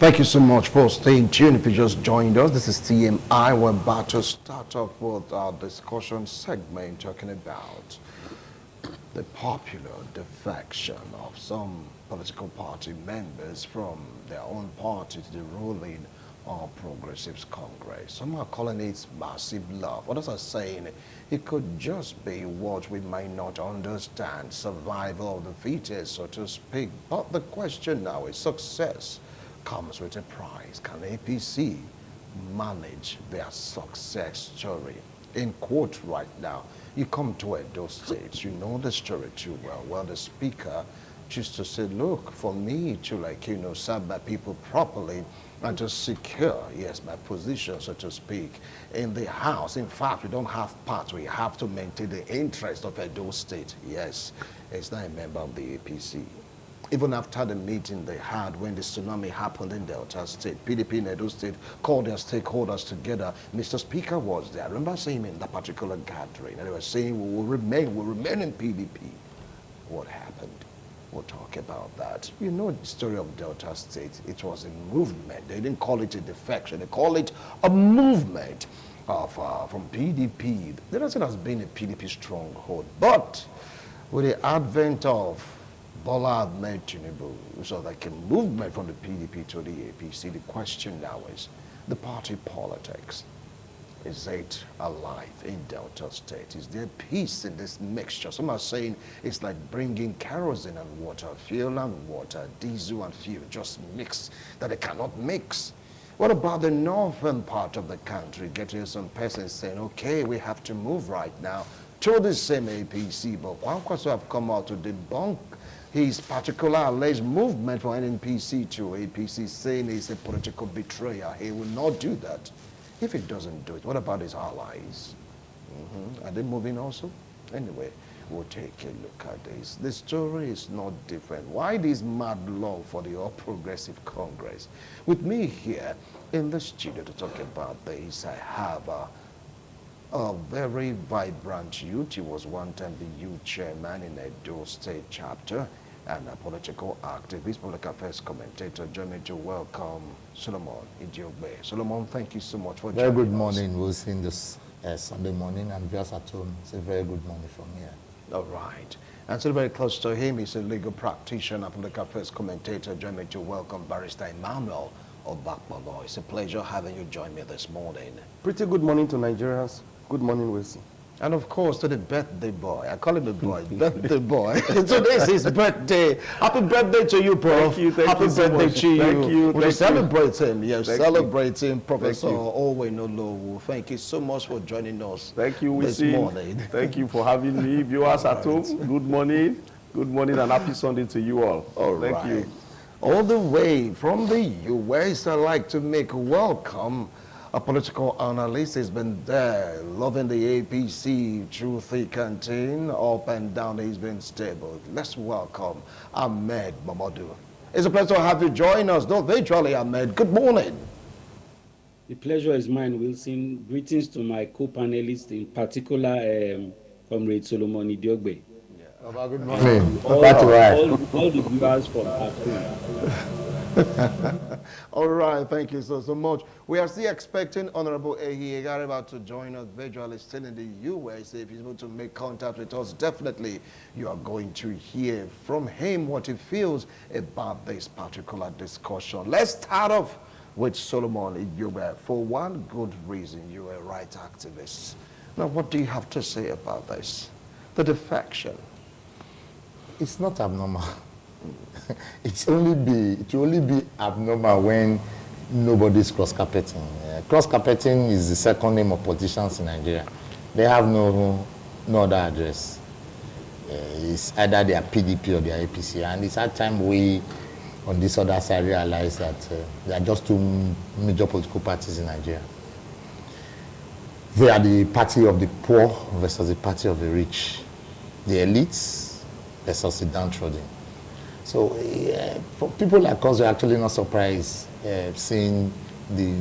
Thank you so much for staying tuned. If you just joined us, this is TMI. We're about to start off with our discussion segment talking about the popular defection of some political party members from their own party to the ruling Progressives Congress. Some are calling it massive love. Others are saying it could just be what we might not understand, survival of the fittest, so to speak. But the question now is success comes with a price. Can APC manage their success story? In quote right now, you come to Edo State, you know the story too well. Well, the speaker chooses to say, look, for me to serve my people properly and to secure, yes, my position, so to speak, in the house. In fact, we don't have parts. We have to maintain the interest of Edo State. Yes, it's not a member of the APC. Even after the meeting they had when the tsunami happened in Delta State, PDP in Edo State called their stakeholders together. Mr. Speaker was there. I remember seeing him in that particular gathering, and they were saying we'll remain in PDP. What happened? We'll talk about that. You know the story of Delta State. It was a movement. They didn't call it a defection. They call it a movement from PDP. Delta State has been a PDP stronghold, but with the advent of Bola Ahmed Tinubu, so like a movement from the PDP to the APC, the question now is the party politics. Is it alive in Delta State? Is there peace in this mixture? Some are saying it's like bringing kerosene and water, fuel and water, diesel and fuel, just mix, that they cannot mix. What about the northern part of the country? Getting some persons saying, okay, we have to move right now to the same APC, but Kwankwaso have come out to debunk his particular alleged movement from NNPC to APC, saying he's a political betrayer. He will not do that. If he doesn't do it, what about his allies? Are they moving also? Anyway, we'll take a look at this. The story is not different. Why this mad love for the All Progressive Congress? With me here in the studio to talk about this, I have a very vibrant youth. He was one time the youth chairman in Edo State chapter and a political activist, political affairs commentator. Join me to welcome Solomon Idiogbe. Solomon, thank you so much for joining us. Very good morning. We'll see this Sunday morning, and just at home. It's a very good morning from here. All right. And so very close to him, he's a legal practitioner, political affairs commentator. Join me to welcome Barrister Emmanuel Obakbolo. It's a pleasure having you join me this morning. Pretty good morning to Nigerians. Good morning, Wilson. And of course, to the birthday boy. I call him a boy, birthday boy. Today's his birthday. Happy birthday to you, Prof. Thank you, Happy so birthday much. to you. Thank you. We're celebrating. Yes, Thank celebrating Professor Owenolowu. Thank you so much for joining us. Thank you, this Wilson. morning. Thank you for having me. Viewers at home, good morning. Good morning and happy Sunday to you all. Thank you. All the way from the US, I'd like to make welcome a political analyst. Has been there, loving the APC through thick and thin, up and down. He's been stable. Let's welcome Ahmed Mamadou. It's a pleasure to have you join us, though virtually, Ahmed. Good morning. The pleasure is mine, Wilson. Greetings to my co-panelists, in particular, Comrade Solomon Idiogbe. Good morning. All the viewers from Africa. All right, thank you so much. We are still expecting Honorable Ehi Egareba to join us virtually, still in the US. If he's able to make contact with us, definitely you are going to hear from him what he feels about this particular discussion. Let's start off with Solomon Idiogbe. For one good reason, you're a right activist. Now, what do you have to say about this? The defection. It's not abnormal. It will only be abnormal when nobody's cross-carpeting. Cross-carpeting is the second name of politicians in Nigeria. They have no other address. It's either they are PDP or they are APC. And it's at time we, on this other side, realize that there are just two major political parties in Nigeria. They are the party of the poor versus the party of the rich. The elites versus the downtrodden. So for people like us, we're actually not surprised seeing the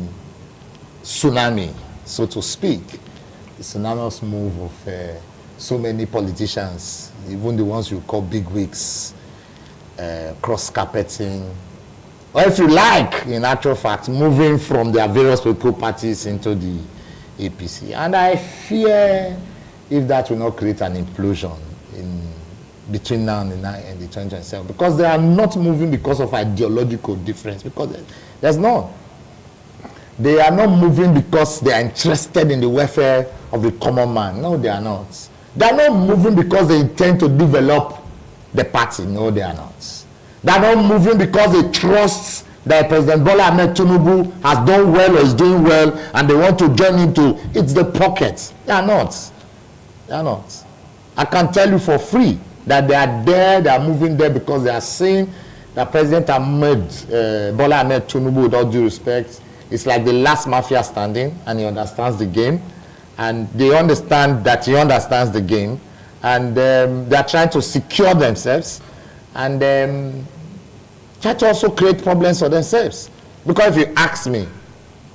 tsunami, so to speak, the tsunami's move of so many politicians, even the ones you call big wigs, cross-carpeting, or if you like, in actual fact, moving from their various political parties into the APC. And I fear if that will not create an implosion between now and the 2027, because they are not moving because of ideological difference, because there's none. They are not moving because they are interested in the welfare of the common man. No, they are not. They are not moving because they intend to develop the party. No, they are not. They are not moving because they trust that President Bola Ahmed Tinubu has done well or is doing well and they want to join into it's the pocket. They are not. They are not. I can tell you for free that they are there, they are moving there because they are seeing that President Bola Ahmed Tinubu, with all due respect, is like the last mafia standing, and he understands the game, and they understand that he understands the game, and they are trying to secure themselves and try to also create problems for themselves. Because if you ask me,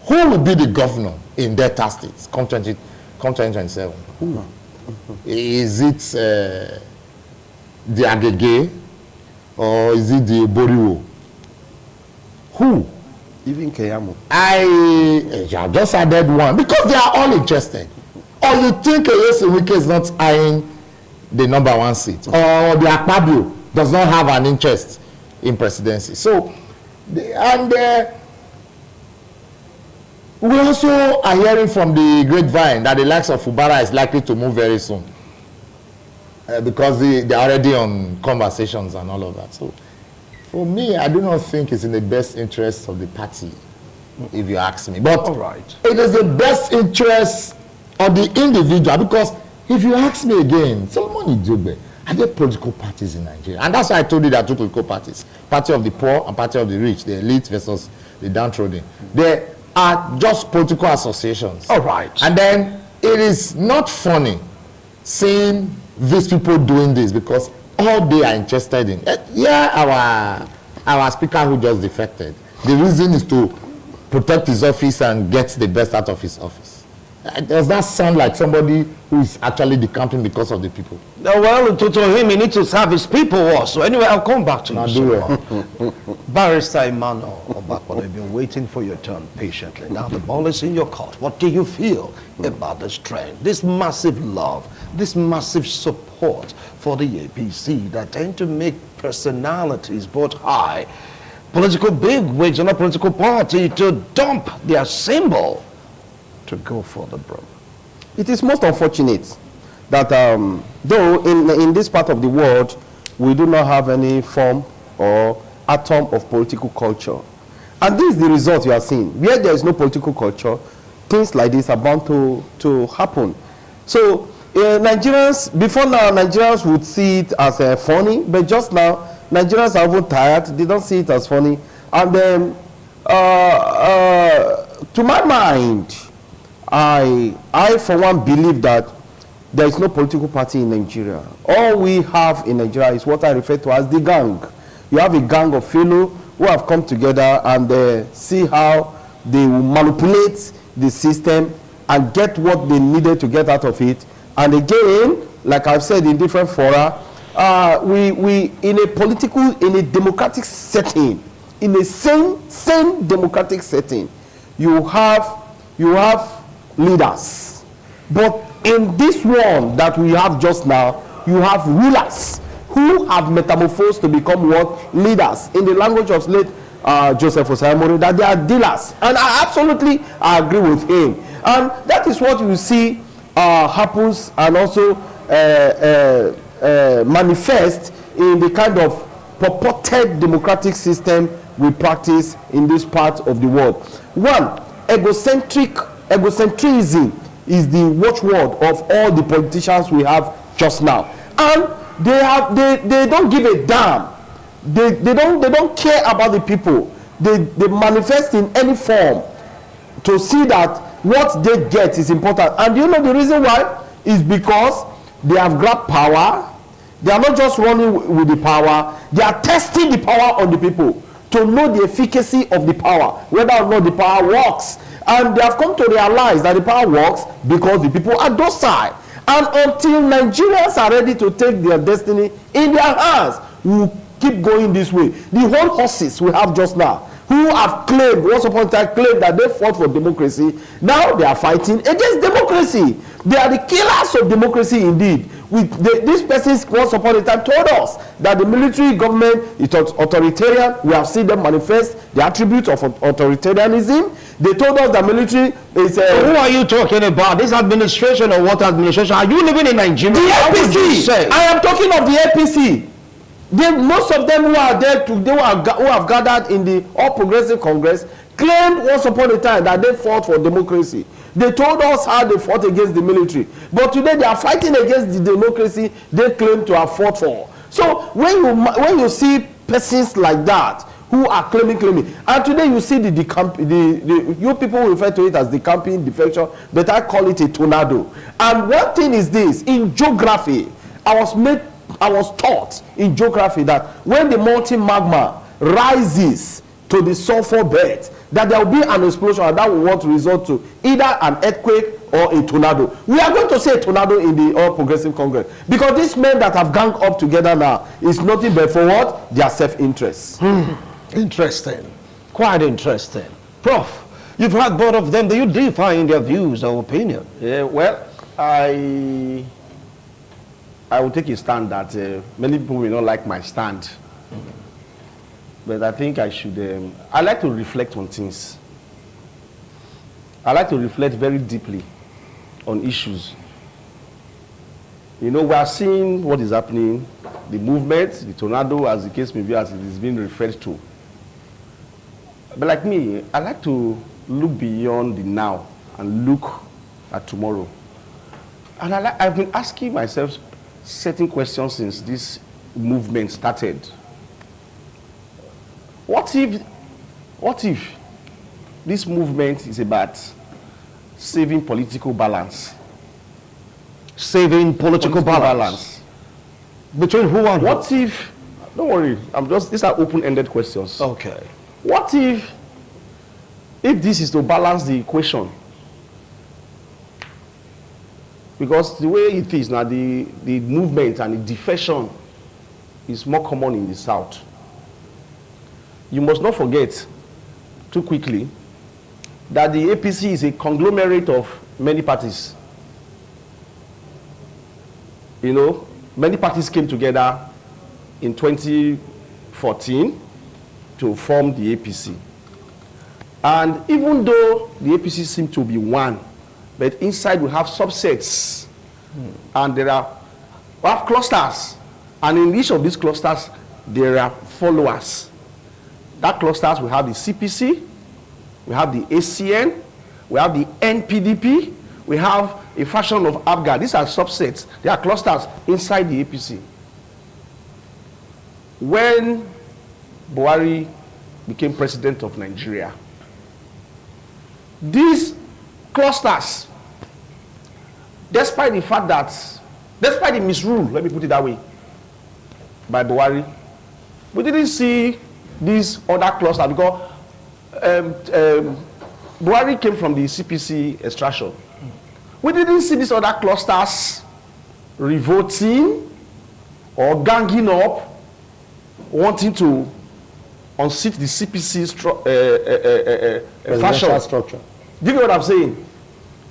who will be the governor in Delta State come 2027? Who? Is it the Agege or is it the Boriwo? Who? Even Keyamu. I just added one because they are all interested. Or you think Wike is not eyeing the number 1 seat, or the Akpabio does not have an interest in presidency. So, we also are hearing from the grapevine that the likes of Fubara is likely to move very soon because they are already on conversations and all of that. So, for me, I do not think it's in the best interest of the party, if you ask me. But it is the best interest of the individual, because if you ask me again, Solomon Ijobe, are there political parties in Nigeria? And that's why I told you there are two political parties: party of the poor and party of the rich, the elite versus the downtrodden. They are just political associations. All right. And then it is not funny seeing these people doing this, because all they are interested in, our speaker who just defected, the reason is to protect his office and get the best out of his office. Does that sound like somebody who is actually decamping because of the people? Well, to him, he needs to serve his people also. Anyway, I'll come back to you. Barrister Emmanuel Obakwa, I've been waiting for your turn patiently. Now the ball is in your court. What do you feel about this trend, this massive love, this massive support for the APC that tend to make personalities both high, political bigwigs in a political party, to dump their symbol to go for the broom? It is most unfortunate that though in this part of the world we do not have any form or atom of political culture, and this is the result you are seeing. Where there is no political culture, things like this are bound to happen. So Nigerians, before now, Nigerians would see it as funny, but just now Nigerians are even tired. They don't see it as funny. And then to my mind, I for one believe that there is no political party in Nigeria. All we have in Nigeria is what I refer to as the gang. You have a gang of fellows who have come together and see how they will manipulate the system and get what they needed to get out of it. And again, like I've said in different fora, we in a democratic setting, in a same democratic setting, you have leaders. But in this one that we have just now, you have rulers who have metamorphosed to become what? Leaders. In the language of late Joseph Osaimori, that they are dealers. And I absolutely agree with him. And that is what you see happens and also manifest in the kind of purported democratic system we practice in this part of the world. One, egocentrism is the watchword of all the politicians we have just now, and they don't give a damn. They don't care about the people. They manifest in any form to see that what they get is important. And you know the reason why is because they have grabbed power. They are not just running with the power, they are testing the power on the people to know the efficacy of the power, whether or not the power works. And they have come to realize that the power works because the people are docile. And until Nigerians are ready to take their destiny in their hands, we will keep going this way. The whole horses we have just now who have claimed, once upon a time claimed that they fought for democracy, now they are fighting against democracy. They are the killers of democracy indeed. These persons once upon a time told us that the military government is authoritarian. We have seen them manifest the attributes of authoritarianism. They told us that military is... who are you talking about? This administration or what administration? Are you living in Nigeria? The APC! I am talking of the APC. Most of them who are there today, who have gathered in the All Progressive Congress, claimed once upon a time that they fought for democracy. They told us how they fought against the military. But today they are fighting against the democracy they claim to have fought for. So when you see persons like that who are claiming, and today you see the you people refer to it as the camping defection, but I call it a tornado. And one thing is this: in geography, I was taught in geography that when the molten magma rises to the sulfur bed, that there will be an explosion, and that will want to result to either an earthquake or a tornado. We are going to say a tornado in the All Progressive Congress, because these men that have ganged up together now is nothing but for what? Their self-interest. Interesting. Quite interesting. Prof, you've heard both of them. Do you differ in their views or opinion? Yeah, well, I will take a stand that many people will not like my stand. But I think I should, I like to reflect on things. I like to reflect very deeply on issues. You know, we are seeing what is happening, the movement, the tornado, as the case may be, as it is being referred to. But like me, I like to look beyond the now and look at tomorrow. And I've been asking myself certain questions since this movement started. What if this movement is about saving political balance? Saving political balance. Between who and what if, don't worry, these are open-ended questions. Okay. What if this is to balance the equation? Because the way it is now, the movement and the defection is more common in the South. You must not forget, too quickly, that the APC is a conglomerate of many parties. You know, many parties came together in 2014 to form the APC. And even though the APC seemed to be one, but inside we have subsets. And we have clusters. And in each of these clusters, there are followers. That clusters, we have the CPC, we have the ACN, we have the NPDP, we have a faction of ABGA. These are subsets. They are clusters inside the APC. When Buhari became president of Nigeria, these clusters, despite the fact that, despite the misrule, let me put it that way, by Buhari, we didn't see these other clusters because Buhari came from the CPC extraction. We didn't see these other clusters revolting or ganging up, wanting to unseat the CPC fashion structure. Do you know what I'm saying?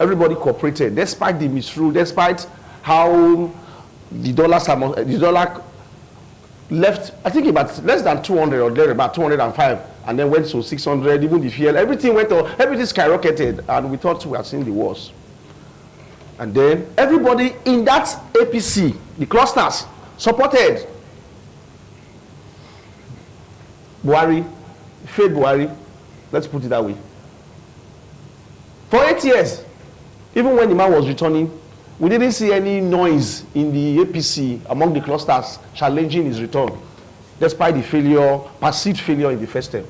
Everybody cooperated, despite the misrule, despite how the dollar left, I think about less than 200 or there, about 205, and then went to 600, even the fuel, everything went on, everything skyrocketed, and we thought we had seen the worst. And then everybody in that APC, the clusters, supported Buhari, failed Buhari, let's put it that way. For 8 years, even when the man was returning, we didn't see any noise in the APC among the clusters challenging his return, despite the failure, perceived failure in the first term.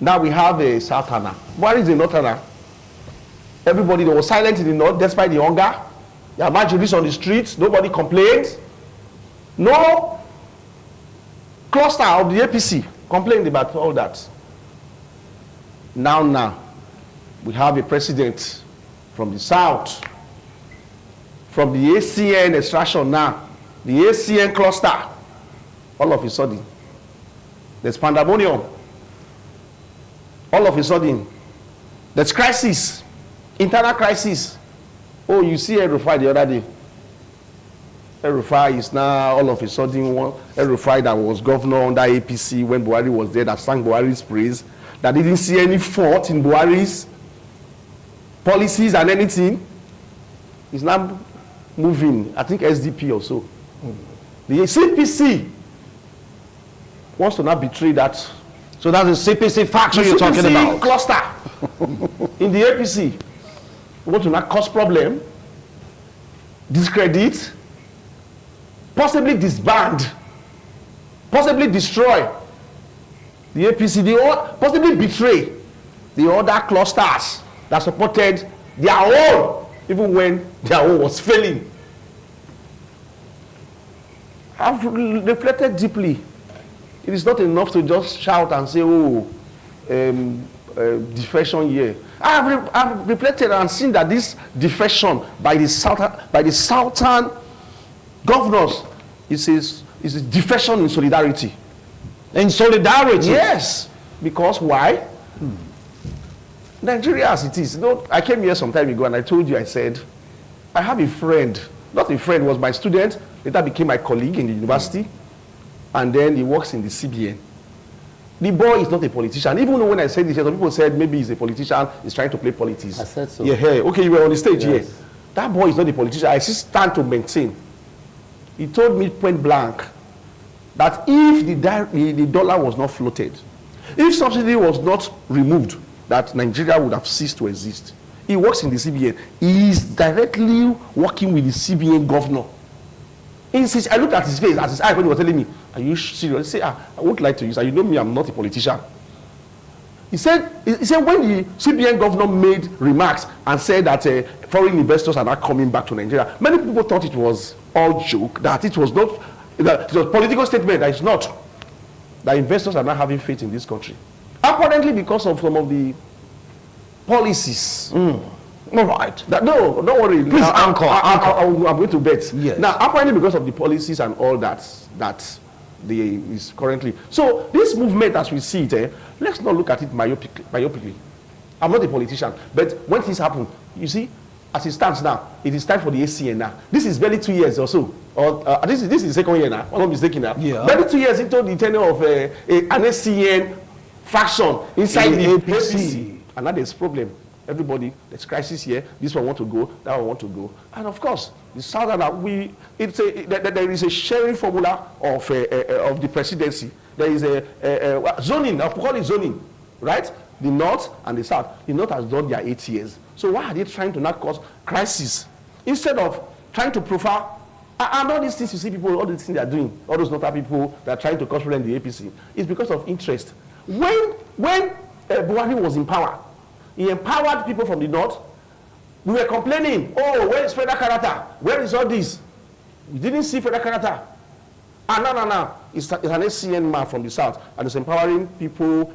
Now we have a Southerner. Buhari is a Northerner. Everybody that was silent in the north, despite the hunger. There are marginaries on the streets. Nobody complained. No cluster of the APC complained about all that. Now, we have a president from the south, from the ACN extraction now, the ACN cluster. All of a sudden, there's pandemonium. all of a sudden, there's crisis, internal crisis. Oh, you see El-Rufai the other day. El-Rufai is now all of a sudden one El-Rufai that was governor under APC when Buhari was there, that sang Buhari's praise, that didn't see any fault in Buhari's policies and anything. He's now moving, I think SDP or so. The CPC wants to now betray that. So that's the CPC faction you're talking about. Cluster in the APC. Want to not cause problem, discredit, possibly disband, possibly destroy the APC, possibly betray the other clusters that supported their own, even when their own was failing. I've reflected deeply. It is not enough to just shout and say, oh, defection here. I've reflected and seen that this defection by the southern governors is a defection in solidarity. In solidarity? Yes. Because why? Nigeria as it is. You know, I came here some time ago and I told you, I said, I have a friend. Not a friend, was my student. Later became my colleague in the university. And then he works in the CBN. The boy is not a politician. Even when I said this, some people said maybe he's a politician, he's trying to play politics. I said so. Yeah, hey, okay, you were on the stage here. Yes. That boy is not a politician. I still stand to maintain. He told me point blank that if the dollar was not floated, if subsidy was not removed, that Nigeria would have ceased to exist. He works in the CBN. He is directly working with the CBN governor. I looked at his face, at his eye when he was telling me, are you serious? He said, I won't lie to you, sir. You know me, I'm not a politician. He said when the CBN governor made remarks and said that foreign investors are not coming back to Nigeria, many people thought it was all joke, that it was not, that it was a political statement, that it's not. That investors are not having faith in this country. Apparently because of some of the policies. All right. No, don't worry. Please anchor. I'm going to bet. Yes. Now, apparently because of the policies and all that is currently. So this movement as we see it, let's not look at it myopically. I'm not a politician, but when things happen, you see, as it stands now, it is time for the ACN now. This is barely 2 years or so. Or this is the second year now. I'm not mistaken now. Yeah. Barely 2 years into the tenure of an ACN faction inside the APC. And now there's problem. Everybody, there's crisis here. This one want to go, that one want to go, and of course, the southern there is a sharing formula of the presidency. There is a zoning. I'll call it zoning, right? The north and the south. The north has done their 8 years. So why are they trying to not cause crisis instead of trying to profile? And all these things you see people, all these things they are doing, all those northern people that are trying to cause problem in the APC, is because of interest. When Buhari was in power, he empowered people from the north. We were complaining, oh, where is federal character? Where is all this? We didn't see federal character. And now, it's an SCN man from the south, and it's empowering people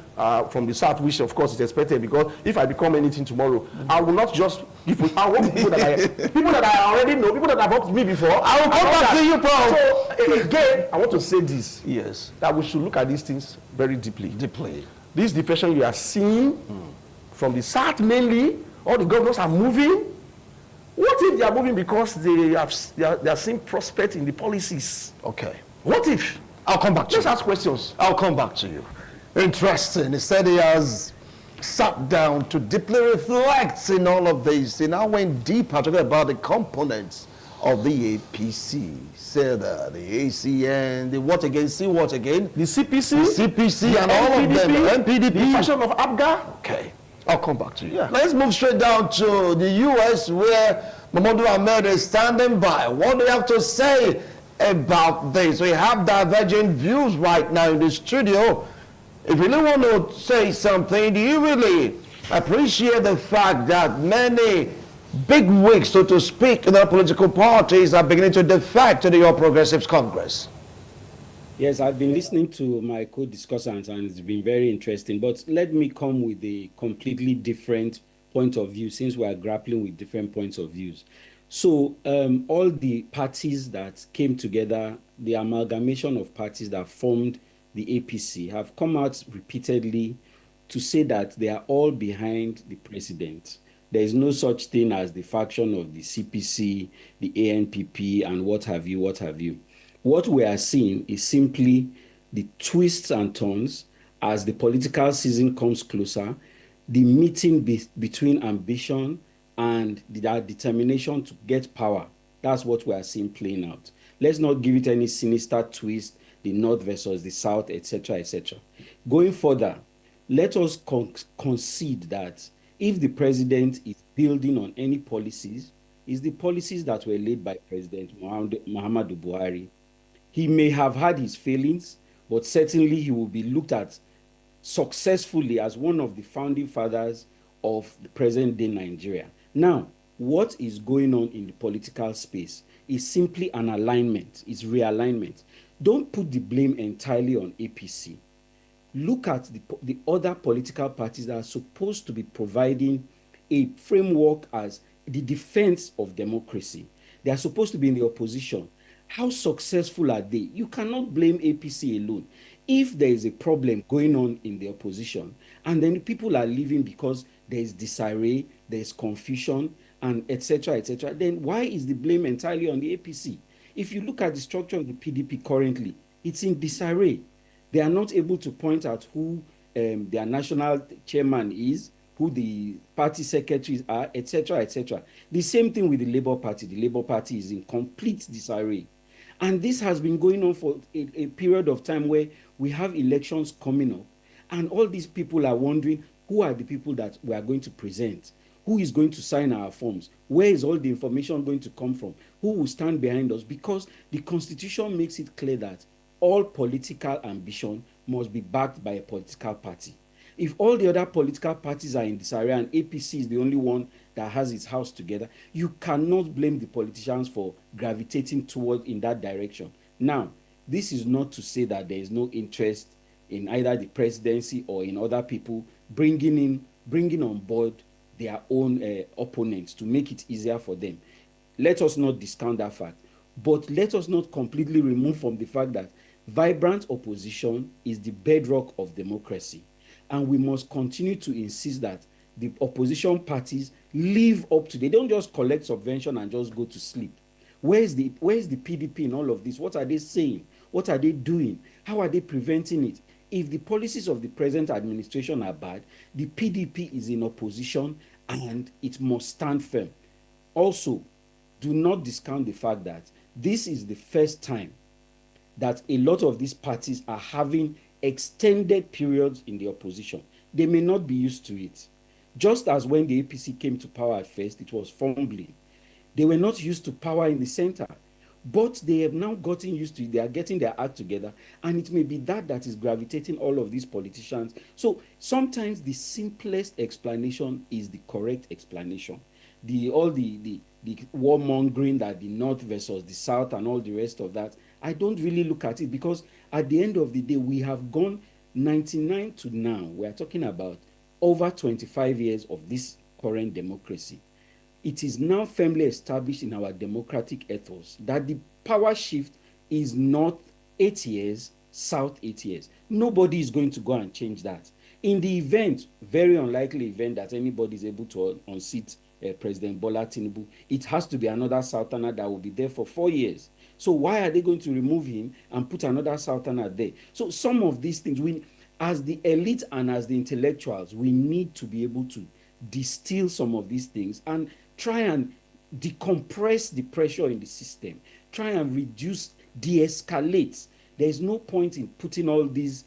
from the south, which of course is expected, because if I become anything tomorrow, I will not just give I want people that I already know, people that have worked with me before. I will come back to you, Paul. So again, I want to say this. Yes. That we should look at these things very deeply. Deeply. This defection you are seeing from the south mainly, all the governors are moving. What if they are moving because they are seeing prospect in the policies? Okay. What if? I'll come back to you. Let's ask questions. I'll come back to you. Interesting. He said he has sat down to deeply reflect in all of this. He now went deeper talking about the components of the APC. Said the ACN, the what again? See what again? The CPC, the CPC, and all of them. MPDP. The faction of ABGA. Okay. I'll come back to you. Yeah. Let's move straight down to the U.S. where Mamadou Ahmed is standing by. What do you have to say about this? We have divergent views right now in the studio. If you really want to say something, do you really appreciate the fact that many big wigs, so to speak, in the political parties are beginning to defect to the All Progressives Congress? Yes, I've been listening to my co-discussants and it's been very interesting, but let me come with a completely different point of view since we are grappling with different points of views. So all the parties that came together, the amalgamation of parties that formed the APC have come out repeatedly to say that they are all behind the president. There is no such thing as the faction of the CPC, the ANPP, and what have you, what have you. What we are seeing is simply the twists and turns as the political season comes closer, the meeting between ambition and their determination to get power. That's what we are seeing playing out. Let's not give it any sinister twist, the North versus the South, etc., etc. Going further, let us concede that if the president is building on any policies, is the policies that were laid by President Muhammadu Buhari. He may have had his failings, but certainly he will be looked at successfully as one of the founding fathers of the present day Nigeria. Now, what is going on in the political space is simply an alignment, it's realignment. Don't put the blame entirely on APC. Look at the other political parties that are supposed to be providing a framework as the defense of democracy. They are supposed to be in the opposition. How successful are they? You cannot blame APC alone. If there is a problem going on in the opposition, and then people are leaving because there is disarray, there is confusion, and etc., then why is the blame entirely on the APC? If you look at the structure of the PDP currently, it's in disarray. They are not able to point out who their national chairman is, who the party secretaries are, etc., The same thing with the Labour Party. The Labour Party is in complete disarray. And this has been going on for a period of time where we have elections coming up, and all these people are wondering, who are the people that we are going to present? Who is going to sign our forms? Where is all the information going to come from? Who will stand behind us? Because the Constitution makes it clear that all political ambition must be backed by a political party. If all the other political parties are in disarray and APC is the only one that has its house together, you cannot blame the politicians for gravitating toward in that direction. Now, this is not to say that there is no interest in either the presidency or in other people bringing on board their own opponents to make it easier for them. Let us not discount that fact, but let us not completely remove from the fact that vibrant opposition is the bedrock of democracy, and we must continue to insist that the opposition parties live up to, they don't just collect subvention and just go to sleep. Where is the PDP in all of this? What are they saying? What are they doing? How are they preventing it? If the policies of the present administration are bad, the PDP is in opposition and it must stand firm. Also, do not discount the fact that this is the first time that a lot of these parties are having extended periods in the opposition. They may not be used to it. Just as when the APC came to power at first, it was fumbling. They were not used to power in the center, but they have now gotten used to it. They are getting their act together, and it may be that is gravitating all of these politicians. So sometimes the simplest explanation is the correct explanation. All the warmongering that the North versus the South and all the rest of that, I don't really look at it, because at the end of the day, we have gone 99 to now. We are talking about over 25 years of this current democracy. It is now firmly established in our democratic ethos that the power shift is North 8 years, South 8 years. Nobody is going to go and change that. In the event, very unlikely event that anybody is able to unseat President Bola Tinubu, it has to be another Southerner that will be there for 4 years. So why are they going to remove him and put another Southerner there? So some of these things, as the elite and as the intellectuals, we need to be able to distill some of these things and try and decompress the pressure in the system, try and reduce, de-escalate. There is no point in putting all these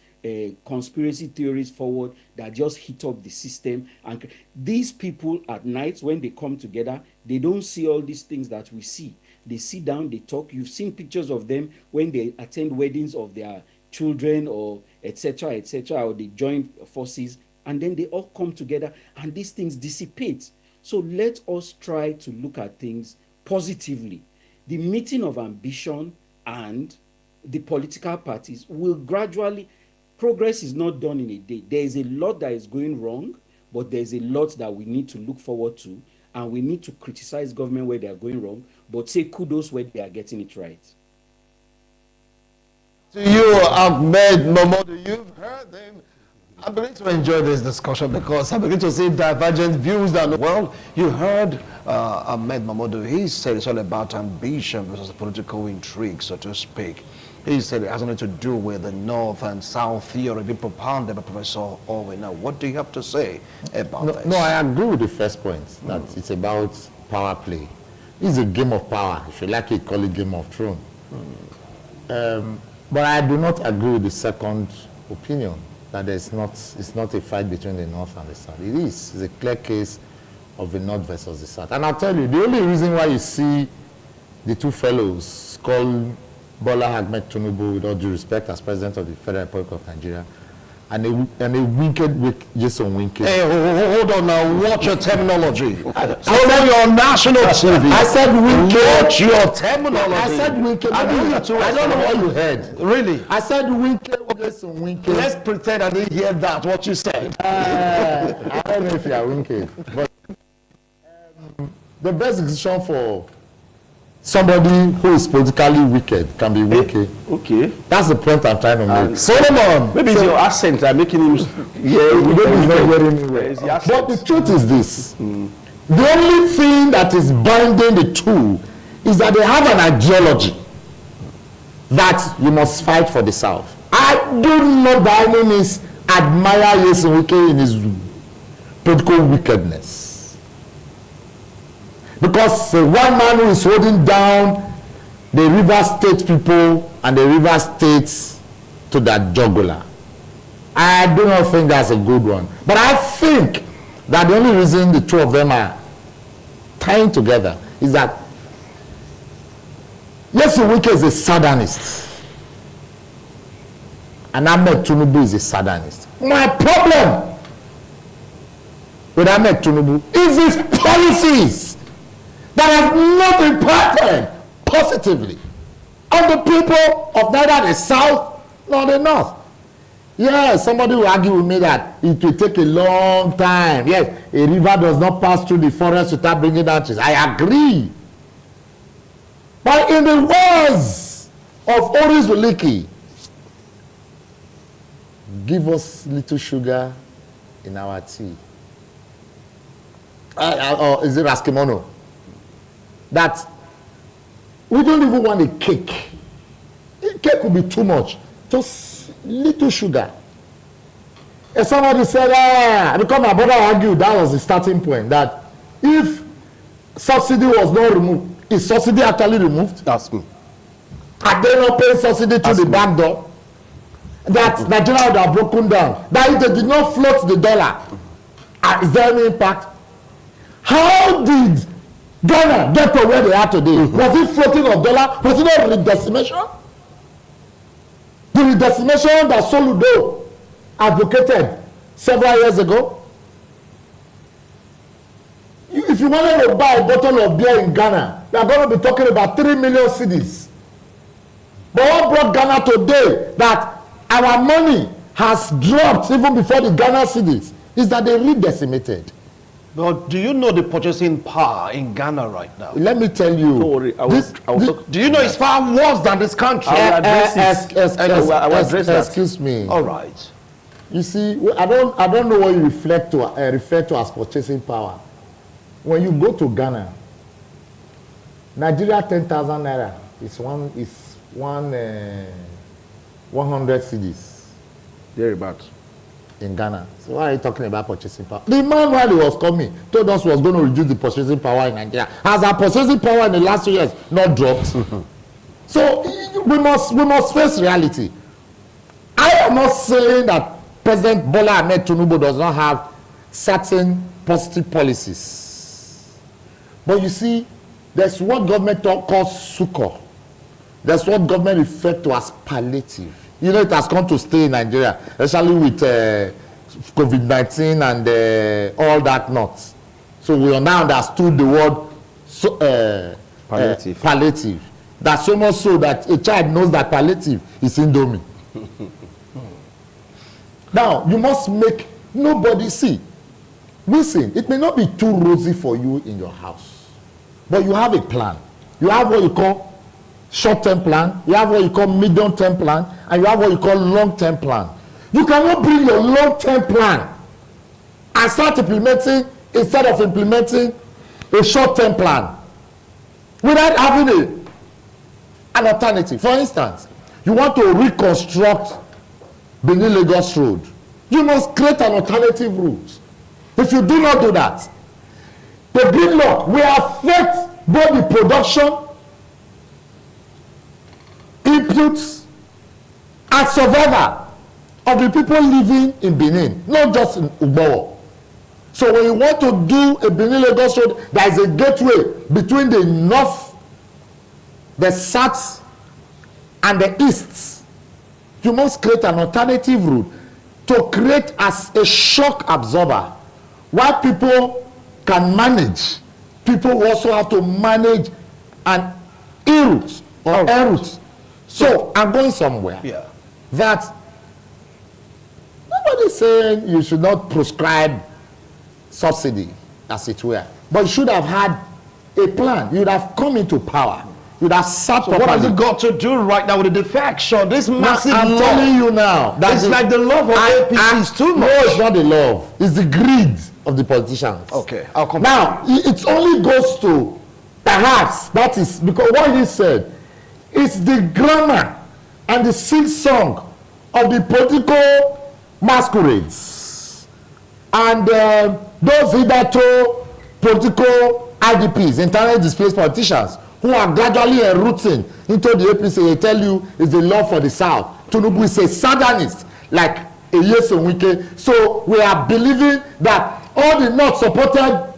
conspiracy theories forward that just hit up the system. And these people at night, when they come together, they don't see all these things that we see. They sit down, they talk. You've seen pictures of them when they attend weddings of their children or etc., or they join forces, and then they all come together and these things dissipate. So let us try to look at things positively. The meeting of ambition and the political parties will gradually, progress is not done in a day. There is a lot that is going wrong, but there is a lot that we need to look forward to, and we need to criticize government where they are going wrong, but say kudos where they are getting it right. To you, Ahmed Momodu, you've heard them. I begin to enjoy this discussion because I begin to see divergent views. That, well, you heard Ahmed Mahmoud. He said it's all about ambition versus political intrigue, so to speak. He said it has nothing to do with the North and South theory being propounded by Professor Orwell. Now, what do you have to say about this? No, I agree with the first point, that it's about power play. It's a game of power. If you like it, call it Game of Thrones. But I do not agree with the second opinion, that it's not a fight between the North and the South. It is. It's a clear case of the North versus the South. And I'll tell you, the only reason why you see the two fellows called Bola Ahmed Tinubu, with all due respect, as President of the Federal Republic of Nigeria, and a wicked Jason Winky. Hey, hold on now. Watch your terminology. Follow your national TV. I said wicked. Watch your terminology. I said wicked. I don't know what you heard. Really? I said wicked Jason Winky. Let's pretend I didn't hear that, what you said. I don't know if you are wicked. But the best decision for somebody who is politically wicked can be wicked. Okay. That's the point I'm trying to make. Solomon! Maybe it's your accent that making him. Yeah, maybe he's not hearing me well. It's the But the accent. truth is this. The only thing that is binding the two is that they have an ideology that you must fight for the South. I do not by any means admire Yeson Wike in his political wickedness. Because one man who is holding down the River State people and the River States to that jugular, I do not think that's a good one. But I think that the only reason the two of them are tying together is that Yeson Wike is a Southernist and Ahmed Tinubu is a Southernist. My problem with Ahmed Tinubu is his policies that have not impacted positively on the people of neither the South nor the North. Yes, somebody will argue with me that it will take a long time. Yes, a river does not pass through the forest without bringing down trees. I agree. But in the words of Oris Weliki, give us little sugar in our tea. Or is it Raskimono? That we don't even want a cake. A cake would be too much. Just little sugar. And somebody said, because my brother argued, that was the starting point, that if subsidy was not removed, is subsidy actually removed? That's me. Are they not paying subsidy to the back door? That Nigeria would have broken down. That if they did not float the dollar, is there any impact? How did Ghana get to where they are today? Was it floating of dollar? Was it not redecimation? The redecimation that Soludo advocated several years ago. If you wanted to buy a bottle of beer in Ghana, we are going to be talking about 3 million cedis. But what brought Ghana today that our money has dropped even before the Ghana cedis is that they redecimated. But do you know the purchasing power in Ghana right now? Let me tell you. Don't worry, I will talk. Do you know it's far worse than this country? I will address that. Excuse me. All right. You see, I don't know what you refer to as purchasing power. When you go to Ghana, Nigeria 10,000 naira is 100 cedis. Thereabouts. In Ghana. So why are you talking about purchasing power? The man, while he was coming, told us he was going to reduce the purchasing power in Nigeria. Has our purchasing power in the last 2 years not dropped? So we must face reality. I am not saying that President Bola Ahmed Tinubu does not have certain positive policies. But you see, there's what government calls succor. There's what government refers to as palliative. You know, it has come to stay in Nigeria, especially with COVID-19 and all that not. So we are now understood the word Palliative. Palliative. That's so much so that a child knows that palliative is Indomie. Now, you must make nobody see. Listen, it may not be too rosy for you in your house, but you have a plan. You have what you call short-term plan, you have what you call medium-term plan, and you have what you call long-term plan. You cannot bring your long-term plan and start implementing instead of implementing a short-term plan without having an alternative. For instance, you want to reconstruct Benin-Lagos Road. You must create an alternative route. If you do not do that, the gridlock will affect both the production, inputs, and survival of the people living in Benin, not just in Ugbo. So when you want to do a Benin-Lagos Road, there is a gateway between the north, the south, and the east. You must create an alternative route to create as a shock absorber. While people can manage, people also have to manage an e-route or air route. So I'm going somewhere that nobody's saying you should not prescribe subsidy, as it were, but you should have had a plan. You would have come into power. You would have sat So what has it got to do right now with the defection? This massive I'm law. telling you now that It's like the love of APC is too much. No, it's not the love. It's the greed of the politicians. Okay, I'll come Now, it only goes to, perhaps, that is, because what he said, it's the grammar and the sing-song of the political masquerades. And those hitherto political IDPs, internally displaced politicians, who are gradually enrooting into the APC, they tell you it's the law for the South. Tinubu is a Southernist, like a Yeson Wike. So we are believing that all the North supported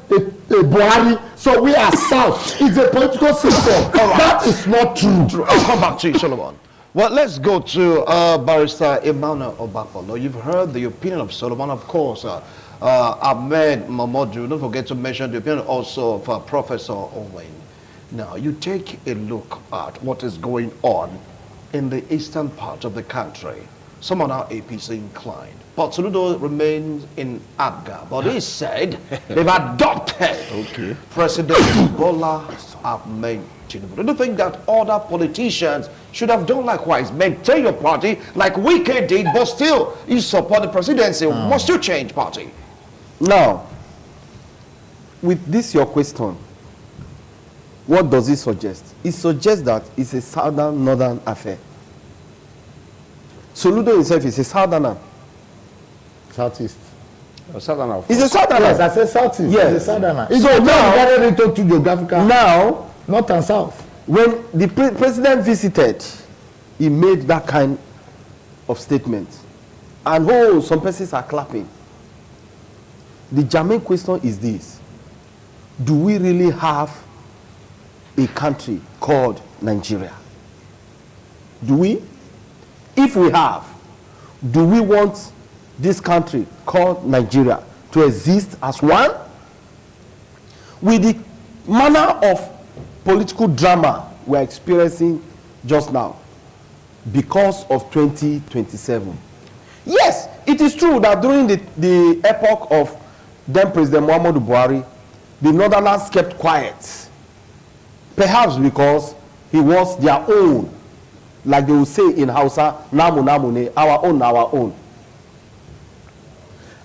Buhari, so we are South. It's a political system. That is not true. I'll come back to you, Solomon. Well, let's go to Barrister Emmanuel Obafolo. You've heard the opinion of Solomon, of course. Ahmed Mamodu, don't forget to mention the opinion also of Professor Owen. Now, you take a look at what is going on in the eastern part of the country. Some are now APC inclined. But Soludo remains in Abga. But he said they've adopted President Bola Ahmed Tinubu. Do you think that other politicians should have done likewise? Maintain your party like Wike did, but still you support the presidency. Must you change party? Now, with this your question, what does it suggest? It suggests that it's a southern-northern affair. Soludo himself is a southerner. Southeast. Southerner. He's a southerner. Yes, I said Southeast. Yes. He's a southerner. So now, divided into two geographical. now, North and South. when the president visited, he made that kind of statement. And oh, some persons are clapping. The germane question is this: do we really have a country called Nigeria? Do we? If we have, do we want this country called Nigeria to exist as one? With the manner of political drama we're experiencing just now because of 2027. Yes, it is true that during the epoch of then President Muhammadu Buhari, the Northerners kept quiet. Perhaps because he was their own, like they will say in Hausa, namu namu ne, our own, our own.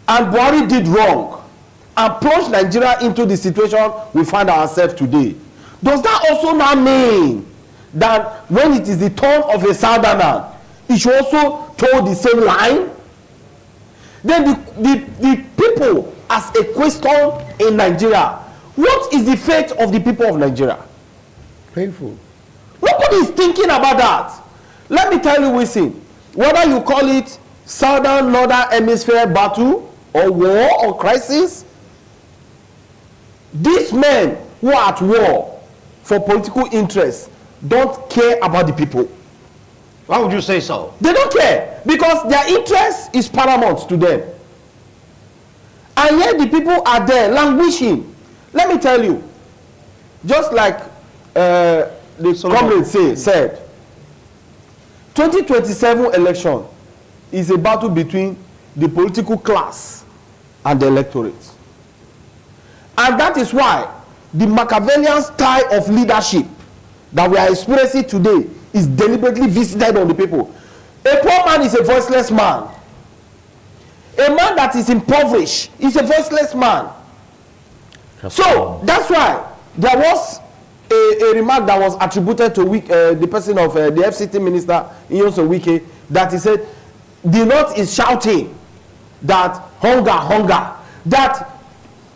And Buhari did wrong and plunged Nigeria into the situation we find ourselves today. Does that also now mean that when it is the turn of a southerner, it should also toe the same line? Then the people as a question in Nigeria, what is the fate of the people of Nigeria? Painful. Nobody is thinking about that. Let me tell you, Wilson, whether you call it southern northern hemisphere battle or war or crisis, these men who are at war for political interests don't care about the people. Why would you say so? They don't care because their interest is paramount to them. And yet the people are there languishing. Let me tell you, just like the comrade said, 2027 election is a battle between the political class and the electorate. And that is why the Machiavellian style of leadership that we are experiencing today is deliberately visited on the people. A poor man is a voiceless man. A man that is impoverished is a voiceless man. So that's why there was a remark that was attributed to the person of the FCT minister, Inyonso Wike, that he said, the North is shouting that hunger, that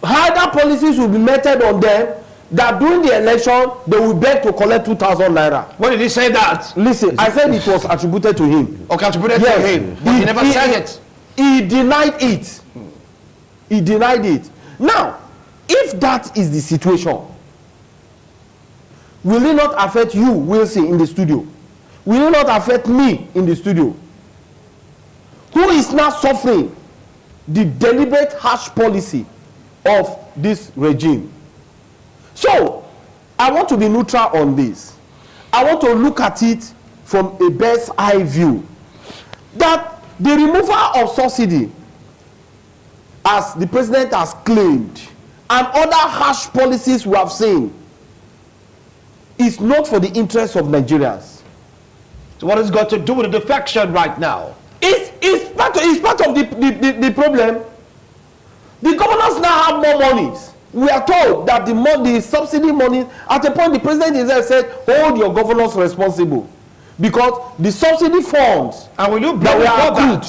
harder policies will be meted on them, that during the election, they will beg to collect 2,000 naira. When did he say that? Listen, I said it was attributed to him. Okay, attributed to him, but he never said it. He denied it. He denied it. Now, if that is the situation, will it not affect you, Wilson, in the studio? Will it not affect me in the studio? Who is now suffering the deliberate harsh policy of this regime? So, I want to be neutral on this. I want to look at it from a bird's eye view. That the removal of subsidy, as the president has claimed, and other harsh policies we have seen, is not for the interests of Nigerians. So what has got to do with the defection right now? It's part of the problem. The governors now have more monies. We are told that the subsidy money, at a point the president himself said, hold your governors responsible. Because the subsidy funds And will you that blame were that? accrued.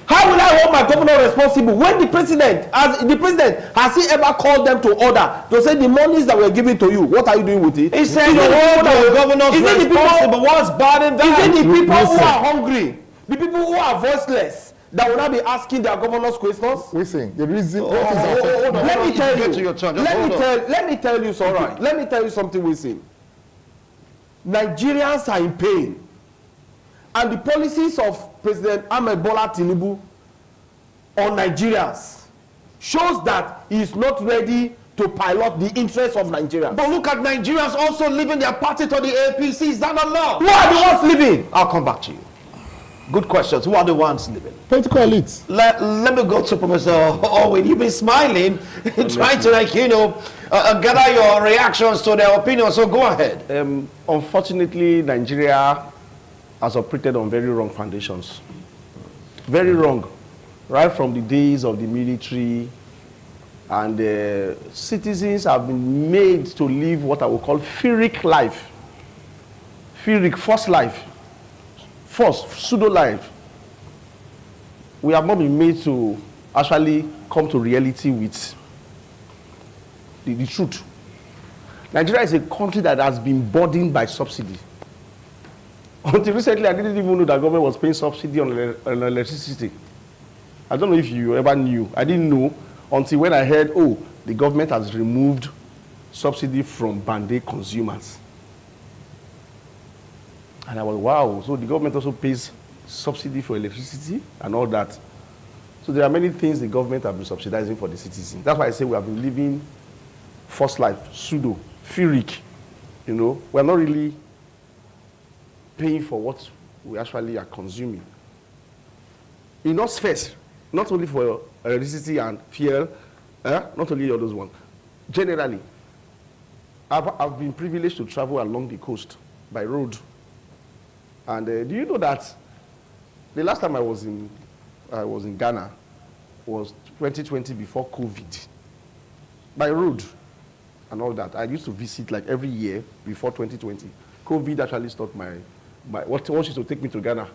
How will I hold my governor responsible when the president has he ever called them to order to say the monies that were given to you, what are you doing with it? He said you hold your governors responsible. What's bad in that? Is it the people who are hungry, the people who are voiceless, that will not be asking their governors questions? Listen, the reason what is hold on. Let me tell Get you. to your turn. Just Let me tell you something. All right. Let me tell you something, Wilson. Nigerians are in pain, and the policies of President Ahmed Bola Tinubu on Nigerians shows that he is not ready to pilot the interests of Nigerians. But look at Nigerians also leaving their party to the APC. Is that not law? Who are the ones leaving? I'll come back to you. Good questions. Who are the ones leaving? political elites. Let me go to Professor Owen. You've been smiling, trying to gather your reactions to their opinions. So go ahead. Unfortunately, Nigeria has operated on very wrong foundations. Very wrong. Right from the days of the military, and citizens have been made to live what I would call pyrrhic life. Pyrrhic, false life. False, pseudo life. We have not been made to actually come to reality with the truth. Nigeria is a country that has been burdened by subsidy. Until recently, I didn't even know that government was paying subsidy on electricity. I don't know if you ever knew. I didn't know until when I heard, oh, the government has removed subsidy from band-aid consumers. And I was, wow, so the government also pays subsidy for electricity and all that. So there are many things the government have been subsidizing for the citizens. That's why I say we have been living false life, pseudo, pyrrhic. You know, we're not really paying for what we actually are consuming. In us first, not only for electricity and fuel, not only all those ones. Generally, I've been privileged to travel along the coast by road. And do you know that the last time I was in Ghana was 2020 before COVID, by road and all that. I used to visit like every year before 2020. COVID actually stopped what used to take me to Ghana.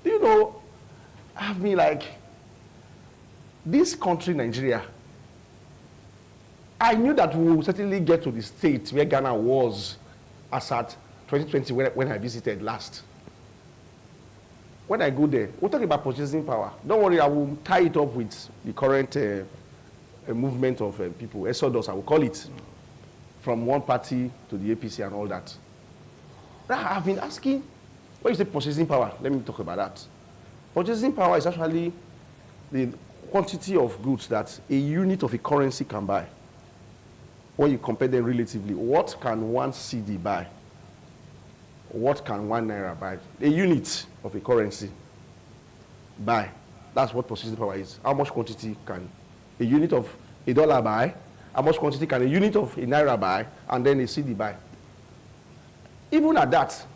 Do you know, I've been like, this country, Nigeria, I knew that we would certainly get to the state where Ghana was as at 2020 when I visited last. When I go there, we'll talk about purchasing power. Don't worry, I will tie it up with the current movement of people, exodus, I will call it, from one party to the APC and all that. I've been asking, when you say purchasing power, let me talk about that. Purchasing power is actually the quantity of goods that a unit of a currency can buy. When you compare them relatively, what can one CD buy? What can 1 naira buy? A unit of a currency buy. That's what purchasing power is. How much quantity can a unit of $1 buy? How much quantity can a unit of a naira buy? And then a CD buy. Even at that,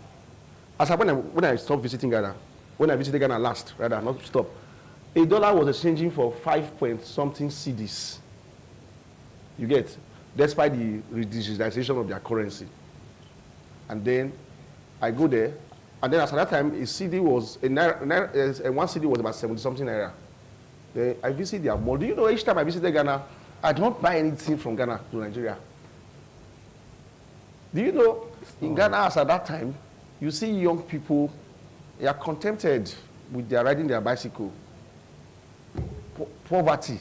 as when I stopped visiting Ghana, when I visited Ghana last, rather, not stop, a dollar was exchanging for 5 point something cedis. You get, despite the digitization of their currency. And then I go there, and then at that time, a CD was, one CD was about 70 something naira. Then I visit their mall. Do you know each time I visited Ghana, I don't buy anything from Ghana to Nigeria. Do you know, in Ghana as at that time, you see young people, they are contented with their riding their bicycle. Poverty.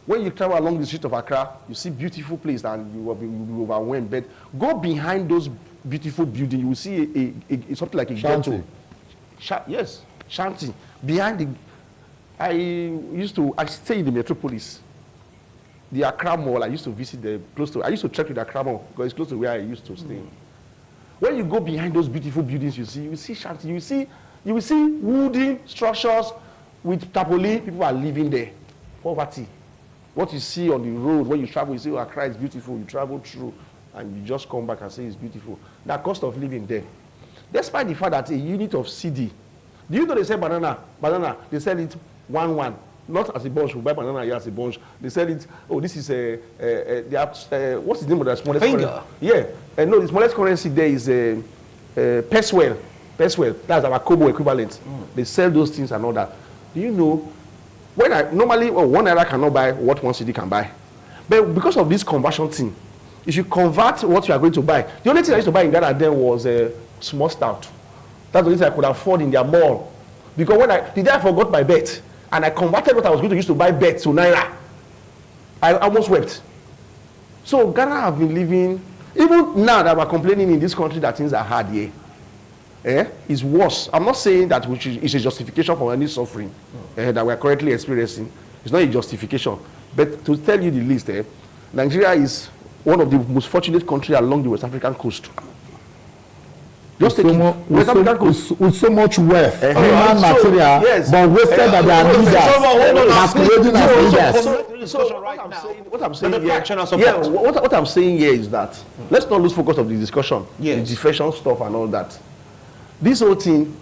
When you travel along the street of Accra, you see beautiful place and you will be overwhelmed. But go behind those beautiful buildings, you will see something like a ghetto. Yes, shanty. Behind the, I stay in the metropolis. The Accra Mall, I used to visit I used to trek to the Accra Mall because it's close to where I used to stay. When you go behind those beautiful buildings, you see shanty, you will see wooden structures with tarpaulin. People are living there. Poverty. What you see on the road when you travel, you see, oh, Accra is beautiful. You travel through, and you just come back and say it's beautiful. The cost of living there. Despite the fact that a unit of CD, do you know they sell banana? They sell it 1-1. Not as a bunch. We buy banana here as a bunch. They sell it. Oh, this is what's the name of the smallest finger? Currency? Yeah. No, the smallest currency there is Peswell. Peswell. That's our Kobo equivalent. They sell those things and all that. Do you know? When normally 1 naira cannot buy what 1 CD can buy, but because of this conversion thing, if you convert what you are going to buy, the only thing I used to buy in Ghana then was small stout. That's the only thing I could afford in their mall. Because the day I forgot my bet, and I converted what I was going to use to buy bet to naira, I almost wept. So Ghana have been living, even now that we're complaining in this country that things are hard here, it's worse. I'm not saying that it's a justification for any suffering that we're currently experiencing. It's not a justification. But to tell you the least, Nigeria is one of the most fortunate countries along the West African coast. Just with so much wealth, human material, yes, but wasted by their leaders, masquerading as leaders. What I'm saying here is that let's not lose focus of the discussion, the defection stuff and all that. This whole thing,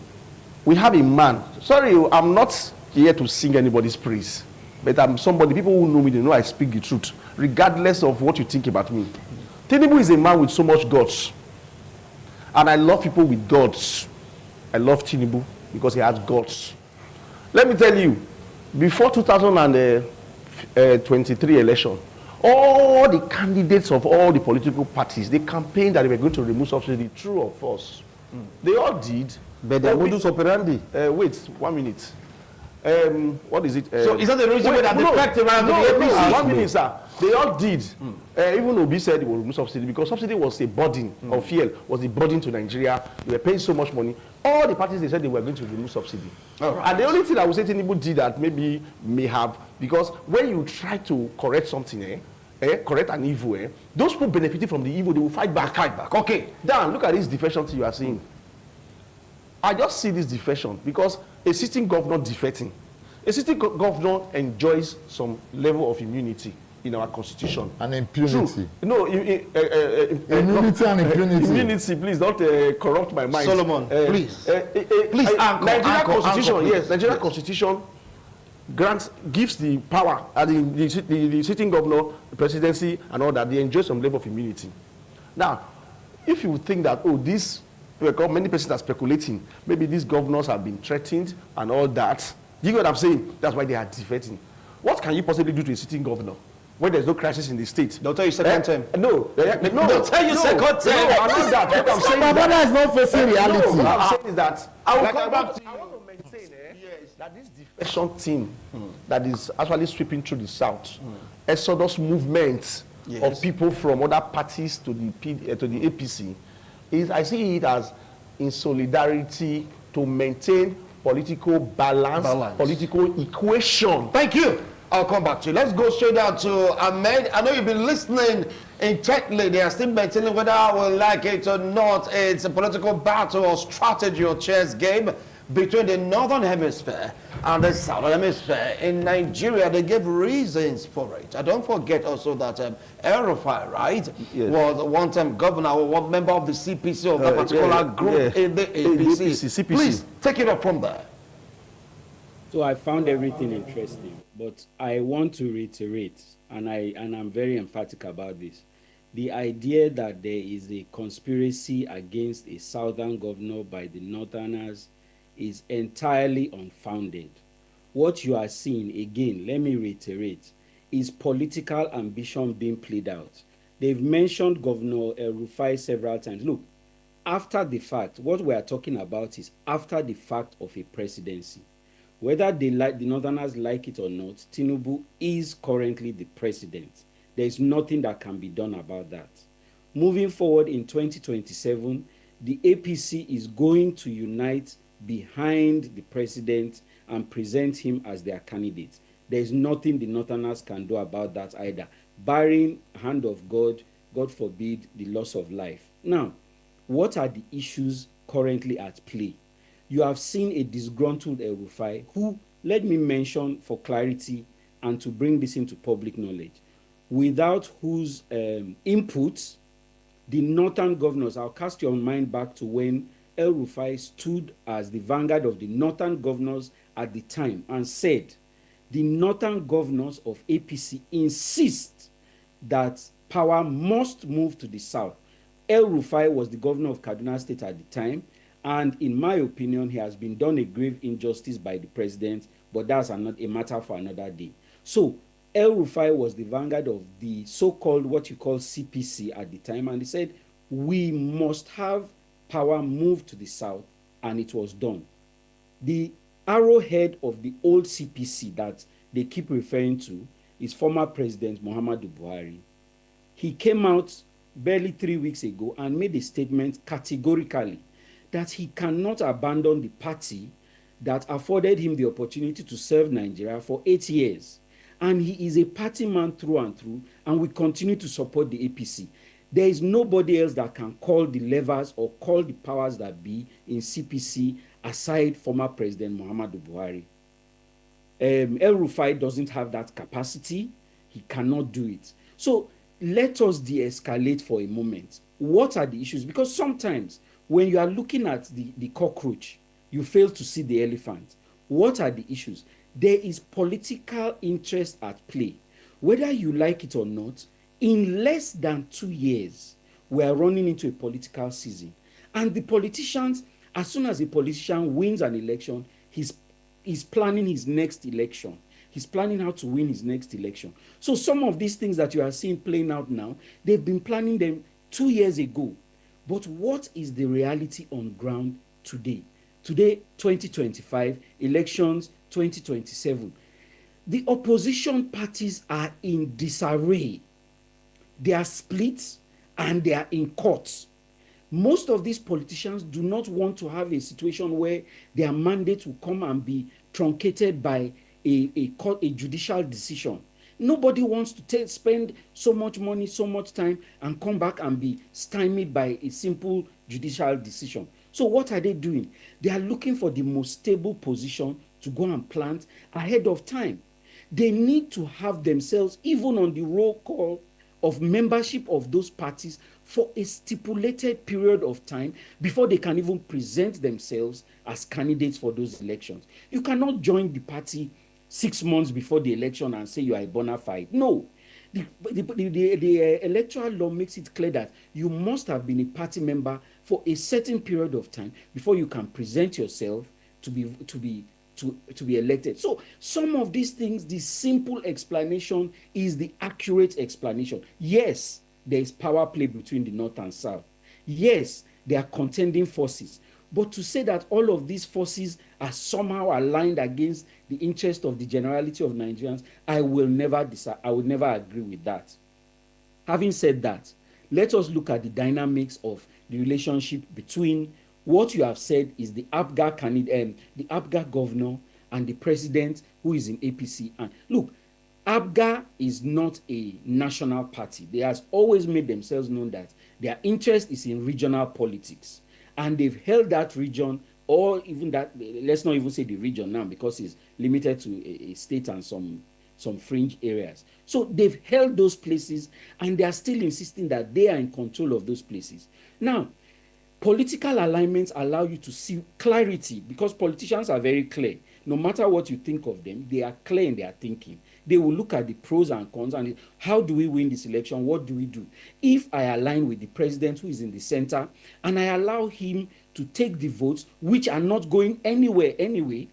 we have a man. Sorry, I'm not here to sing anybody's praise, but I'm somebody. People who know me, they know I speak the truth, regardless of what you think about me. Tinubu is a man with so much guts. And I love people with guts. I love Tinubu because he has guts. Let me tell you, before 2023 election, all the candidates of all the political parties, they campaigned that they were going to remove subsidy, true or false. They all did. But the modus operandi. Wait, 1 minute. What is it? So is that the reason why that defect around the APC? 1 minute, sir. They all did. Even Obi said it will remove subsidy because subsidy was a burden, or fuel was a burden to Nigeria. They were paying so much money. All the parties, they said they were going to remove subsidy. And the only thing I would say Tinubu did that maybe may have, because when you try to correct something, correct an evil, those people benefiting from the evil, they will fight back. Okay. Dan, look at this defection thing you are seeing. I just see this defection because a sitting governor defecting. A sitting governor enjoys some level of immunity in our constitution. And impunity. True. No, immunity and impunity. Immunity, please don't corrupt my mind. Solomon, please. Please, Nigerian constitution, yes, Nigerian constitution gives the power, the sitting governor, the presidency, and all that. They enjoy some level of immunity. Now, if you think that, oh, this, many persons are speculating, maybe these governors have been threatened and all that. You know what I'm saying? That's why they are defecting. What can you possibly do to a sitting governor when there's no crisis in the state? They'll tell you second term. No. They'll tell you second term. No, I'm not that. What I'm saying My brother is not facing reality. What I'm saying is that I want to maintain that this defection thing that is actually sweeping through the South, exodus movement of people from other parties to the APC, is I see it as in solidarity to maintain political balance, political equation. Thank you. I'll come back to you. Let's go straight down to Ahmed. I know you've been listening intently. They are still maintaining whether I will like it or not. It's a political battle or strategy or chess game between the northern hemisphere and the southern hemisphere. In Nigeria, they gave reasons for it. And don't forget also that El-Rufai, right, was a one-time governor or one member of the CPC of that particular group in the APC. CPC. Please, take it up from there. So I found everything interesting, but I want to reiterate, and I'm very emphatic about this. The idea that there is a conspiracy against a southern governor by the northerners is entirely unfounded. What you are seeing, again, let me reiterate, is political ambition being played out. They've mentioned Governor Rufai several times. Look, after the fact, what we are talking about is after the fact of a presidency. Whether they like, the northerners like it or not, Tinubu is currently the president. There is nothing that can be done about that. Moving forward in 2027, the APC is going to unite behind the president and present him as their candidate. There is nothing the northerners can do about that either, barring hand of God, God forbid, the loss of life. Now, what are the issues currently at play? You have seen a disgruntled El Rufai who, let me mention for clarity and to bring this into public knowledge, without whose input, the northern governors, I'll cast your mind back to when El Rufai stood as the vanguard of the northern governors at the time and said, the northern governors of APC insist that power must move to the south. El Rufai was the governor of Kaduna State at the time, and in my opinion, he has been done a grave injustice by the president, but that's a matter for another day. So El Rufai was the vanguard of the so-called, what you call CPC at the time, and he said, we must have power moved to the south, and it was done. The arrowhead of the old CPC that they keep referring to is former President Muhammadu Buhari. He came out barely 3 weeks ago and made a statement categorically that he cannot abandon the party that afforded him the opportunity to serve Nigeria for 8 years. And he is a party man through and through, and we continue to support the APC. There is nobody else that can call the levers or call the powers that be in CPC aside former President Muhammadu Buhari. El Rufai doesn't have that capacity. He cannot do it. So let us de-escalate for a moment. What are the issues? Because sometimes when you are looking at the cockroach, you fail to see the elephant. What are the issues? There is political interest at play. Whether you like it or not, in less than 2 years, we are running into a political season. And the politicians, as soon as a politician wins an election, he's planning his next election. He's planning how to win his next election. So some of these things that you are seeing playing out now, they've been planning them 2 years ago. But what is the reality on ground today? Today, 2025, elections 2027. The opposition parties are in disarray. They are split and they are in court. Most of these politicians do not want to have a situation where their mandate will come and be truncated by a judicial decision. Nobody wants to spend so much money, so much time, and come back and be stymied by a simple judicial decision. So what are they doing? They are looking for the most stable position to go and plant ahead of time. They need to have themselves even on the roll call of membership of those parties for a stipulated period of time before they can even present themselves as candidates for those elections. You cannot join the party 6 months before the election and say you are a bona fide. No. The electoral law makes it clear that you must have been a party member for a certain period of time before you can present yourself to be elected. So some of these things, the simple explanation is the accurate explanation. Yes, there is power play between the North and South. Yes, there are contending forces. But to say that all of these forces are somehow aligned against the interest of the generality of Nigerians, I will never agree with that. Having said that, let us look at the dynamics of the relationship between what you have said is the APGA candidate, the APGA governor, and the president who is in APC. And look, APGA is not a national party. They have always made themselves known that their interest is in regional politics. And they've held that region, or even that, let's not even say the region now because it's limited to a state and some fringe areas. So they've held those places and they are still insisting that they are in control of those places. Now, political alignments allow you to see clarity because politicians are very clear. no matter what you think of them, they are clear in their thinking. They will look at the pros and cons and how do we win this election? What do we do? If I align with the president who is in the center and I allow him to take the votes, which are not going anywhere anyway,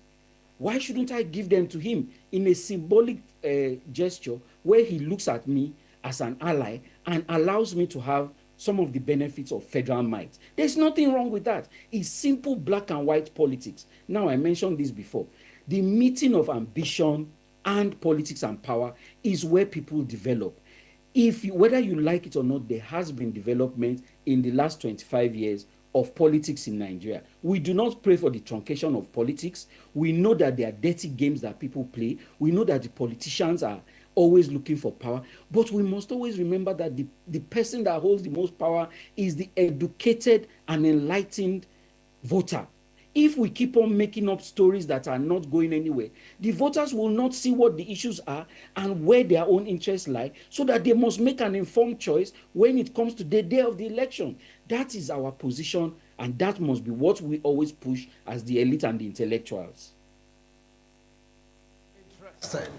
why shouldn't I give them to him in a symbolic gesture where he looks at me as an ally and allows me to have some of the benefits of federal might? There's nothing wrong with that. It's simple black and white politics. Now, I mentioned this before. The meeting of ambition and politics and power is where people develop. Whether you like it or not, there has been development in the last 25 years of politics in Nigeria. We do not pray for the truncation of politics. We know that there are dirty games that people play. We know that the politicians are always looking for power. But we must always remember that the person that holds the most power is the educated and enlightened voter. If we keep on making up stories that are not going anywhere, the voters will not see what the issues are and where their own interests lie, so that they must make an informed choice when it comes to the day of the election. That is our position, and that must be what we always push as the elite and the intellectuals. Interesting.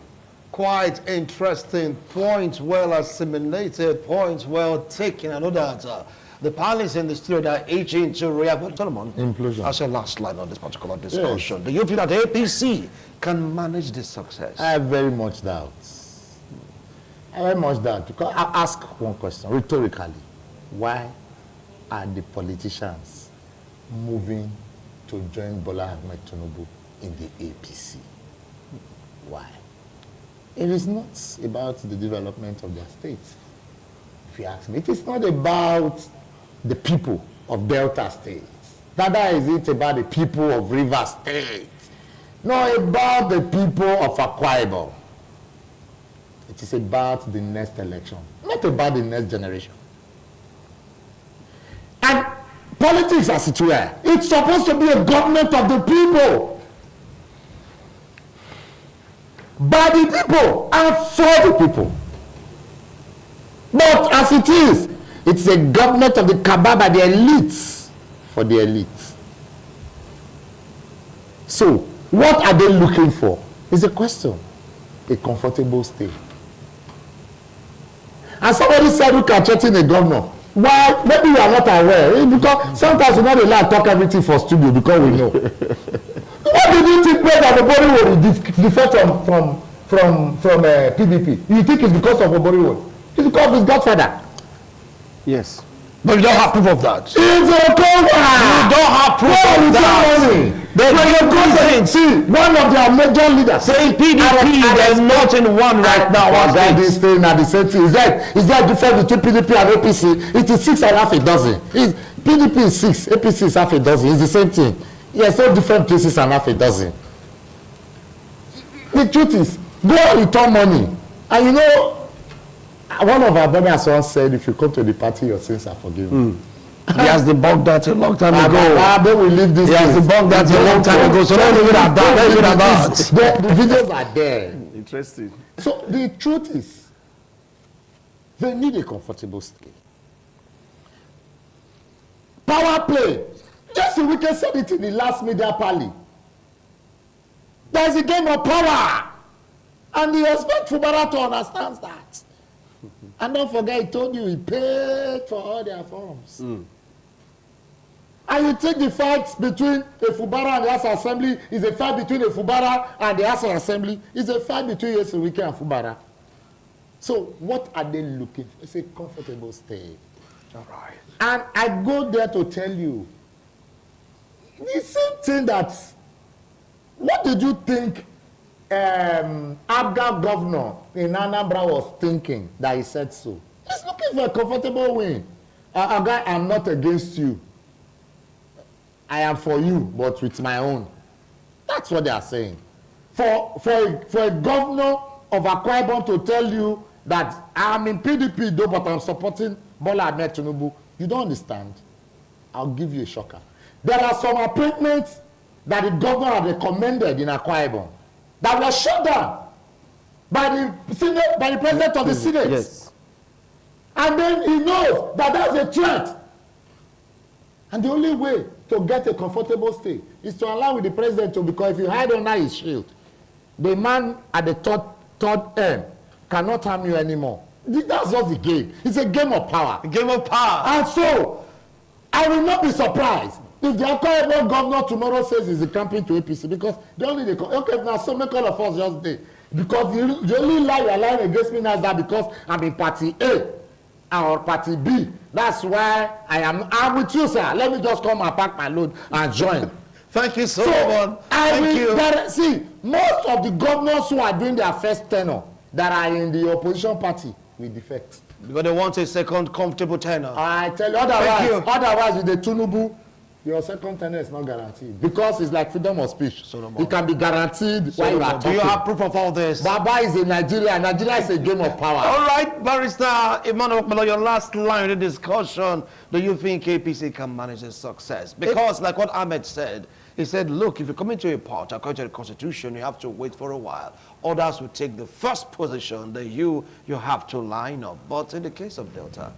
Quite interesting. Points well assimilated, points well taken. I know that the panelists in the studio are itching to react. But Solomon, implosion. That's your last line on this particular discussion. Yes. Do you feel that APC can manage this success? I have very much doubt. I very much doubt. Because I'll ask one question, rhetorically. Why are the politicians moving to join Bola Ahmed Tinubu in the APC? Why? It is not about the development of their state. If you ask me, it is not about the people of Delta State. Neither is it about the people of River State. No, about the people of Akwa Ibom. It is about the next election, not about the next generation. And politics, as it were, it's supposed to be a government of the people, by the people, and for the people. But as it is, it's a government of the cabal by the elites, for the elites. So, what are they looking for? Is a question. A comfortable stay. And somebody said, look at threatening a governor. Why? Maybe you are not aware. Because sometimes we're not allowed to talk everything for studio because we know. What did you think made that Obori will defect from PDP? You think it's because of Obori? It's because of his godfather. Yes. But you don't have proof of that. It's a cover. You don't have proof of that. See, one of their major leaders saying PDP, there's not in one right now. That this thing at the same thing. Is that difference between PDP and APC? It is 6.5 a dozen. PDP is 6, APC is half a dozen. It's the same thing. Yes, so different places and half a dozen. The truth is, go and return money. And you know, one of our brothers once said, if you come to the party, your sins are forgiven. He has debunked that a long time ago. Then we leave this. He has debunked that a long time ago. So don't leave it at that. Leave it at that. The videos are there. Interesting. So the truth is, they need a comfortable stay. Power play. Just so we can say it in the last media parley. There's a game of power. And they expect Fubara to understand that. And don't forget, he told you he paid for all their forms. And you take the fight between a Fubara and the House Assembly is a fight between a Fubara and the House Assembly. It's a fight between Yesuwike and Fubara. So what are they looking for? It's a comfortable stay. All right. And I go there to tell you the same thing that, what did you think Abga governor in Anambra was thinking that he said so? He's looking for a comfortable win. Abga, I'm not against you. I am for you, but with my own. That's what they are saying. For a governor of Akwa Ibom to tell you that I'm in PDP though, but I'm supporting Bola Ahmed Tinubu, you don't understand. I'll give you a shocker. There are some appointments that the governor had recommended in Akwa Ibom that were shut down by the president of the Senate. Yes. And then he knows that that's a threat. And the only way to get a comfortable stay is to allow with the president to, because if you hide under his shield, the man at the third end cannot harm you anymore. That's just the game. It's a game of power. A game of power. And so, I will not be surprised if the Akwa Ibom governor tomorrow says he's campaign to APC, because the only okay, now so make all of us just day. Because the only lie you are lying against me now is that because I'm in party A or party B. That's why I'm with you, sir. Let me just come and pack my load and join. Thank you, Solomon. Thank you. See, most of the governors who are doing their first tenure that are in the opposition party will defect. Because they want a second comfortable tenure. I tell you, otherwise with the Tinubu, your second tenure is not guaranteed. Because it's like freedom of speech. Solomon. It can be guaranteed while you are talking. Do you have proof of all this? Baba is in Nigeria. Nigeria is a game of power. All right, Barrister Emmanuel Okpelo, your last line of the discussion. Do you think APC can manage this success? Because like what Ahmed said, he said, look, if you come into a party, according to the constitution, you have to wait for a while. Others will take the first position, then you have to line up. But in the case of Delta...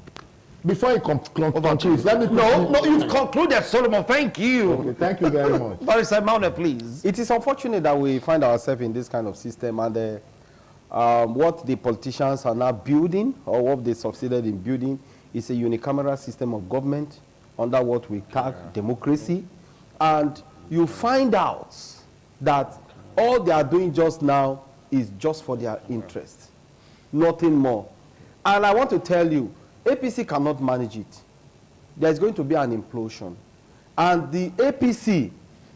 Before you conclude, let me... No, you've concluded, Solomon. Thank you. Okay, thank you very much. Barrister Emmanuel, please. It is unfortunate that we find ourselves in this kind of system, and what the politicians are now building, or what they succeeded in building, is a unicameral system of government under what we tag democracy. And you find out that all they are doing just now is just for their interest, nothing more. And I want to tell you, APC cannot manage it. There's going to be an implosion. And the APC,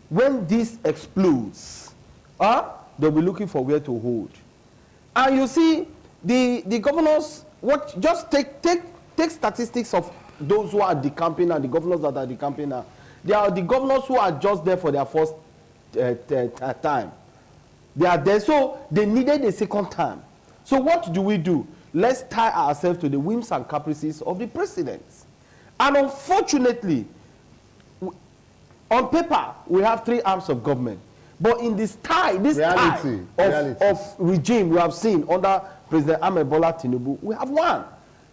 when this explodes, they'll be looking for where to hold. And you see, the governors, just take statistics of those who are decamping and the governors that are decamping now. They are the governors who are just there for their first time. They are there, so they needed a second time. So what do? Let's tie ourselves to the whims and caprices of the president. And unfortunately, on paper, we have 3 arms of government. But in this tie of regime we have seen under President Ahmed Bola Tinubu, we have 1.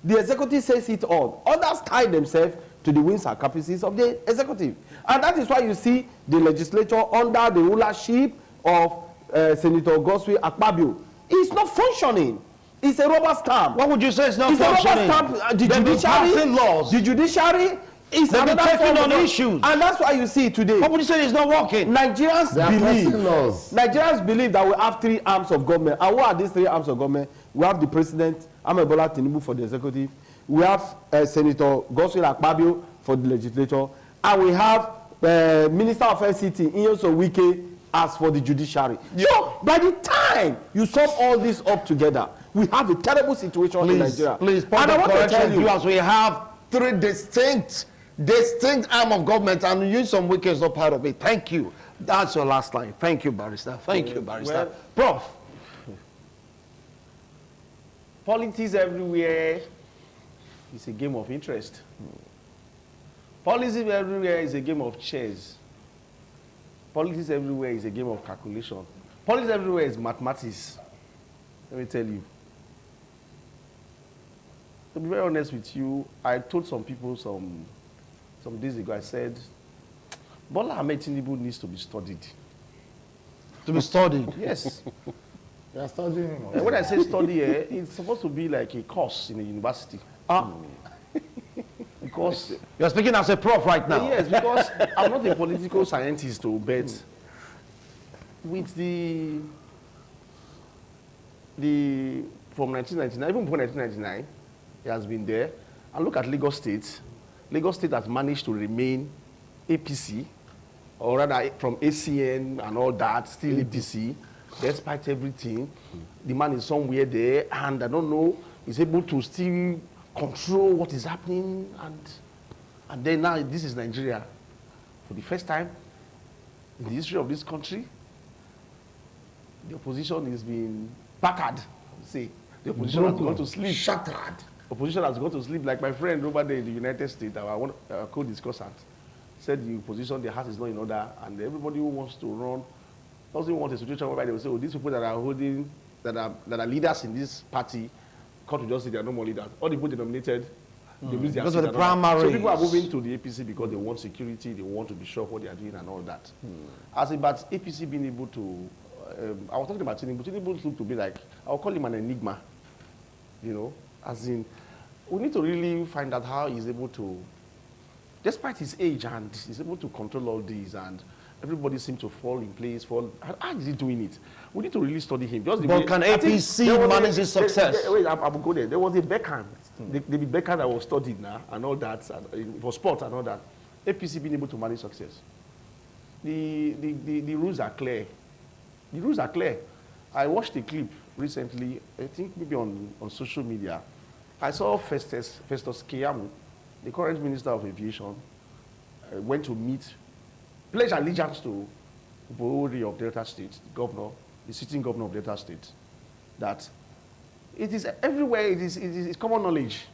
The executive says it all. Others tie themselves to the whims and caprices of the executive. And that is why you see the legislature under the rulership of Senator Godswill Akpabio. It's not functioning. It's a rubber stamp. What would you say is not functioning? It's a rubber stamp. The judiciary is another taking on issues. And that's why you see today. What would you say is not working? Nigerians believe that we have 3 arms of government. And what are these 3 arms of government? We have the president, Ahmed Bola Tinubu, for the executive. We have Senator Godswill Akpabio for the legislature. And we have Minister of FCT, Nyesom Wike, as for the judiciary. So by the time you sum all this up together, we have a terrible situation in Nigeria. Please, point of correction, viewers, we have 3 distinct arm of government, and Nyesom Wike is not part of it. Thank you. That's your last line. Thank you, Barrister. Thank you, Barrister. Prof. Politics everywhere is a game of interest. Politics everywhere is a game of chess. Politics everywhere is a game of calculation. Politics everywhere is mathematics. Let me tell you. To be very honest with you, I told some people some days ago, I said, Bola Ahmed Tinubu needs to be studied. To be studied? Yes. They are studying him. When I say study, it's supposed to be like a course in a university. Because you're speaking as a prof right now. Yes, because I'm not a political scientist, but with the from 1999, even before 1999, he has been there. And look at Lagos State. Lagos State has managed to remain APC, or rather from ACN and all that, still APC, despite everything. The man is somewhere there, and I don't know, he's able to still control what is happening, and then now this is Nigeria. For the first time in the history of this country, the opposition is being battered. See, the opposition has gone to sleep. Shattered. Opposition has gone to sleep, like my friend over there in the United States, our co-discussant, said the opposition, their heart is not in order, and everybody who wants to run doesn't want a situation whereby they will say, oh, these people that are holding, that are leaders in this party, come to just say they are no more leaders. All the people they nominated They lose their Because seat of the and all that. So primaries. people are moving to the APC because they want security, they want to be sure of what they are doing and all that. As about APC being able to, I was talking about Tinubu. Tinubu looked to be like, I'll call him an enigma. You know, as in, we need to really find out how he's able to, despite his age, and he's able to control all these, and everybody seems to fall in place. How is he doing it? We need to really study him. Just the But way, can I think APC there was manage his success? Wait, I will go there. There was a Beckham, the Beckham that was studied now, and all that, and, for sport and all that. APC being able to manage success. The rules are clear. The rules are clear. I watched a clip recently, I think maybe on social media. I saw Festus Keyamo, the current Minister of Aviation, went to meet, pledge allegiance to Bori of Delta State, the governor, the sitting governor of Delta State, that it is everywhere, it is common knowledge.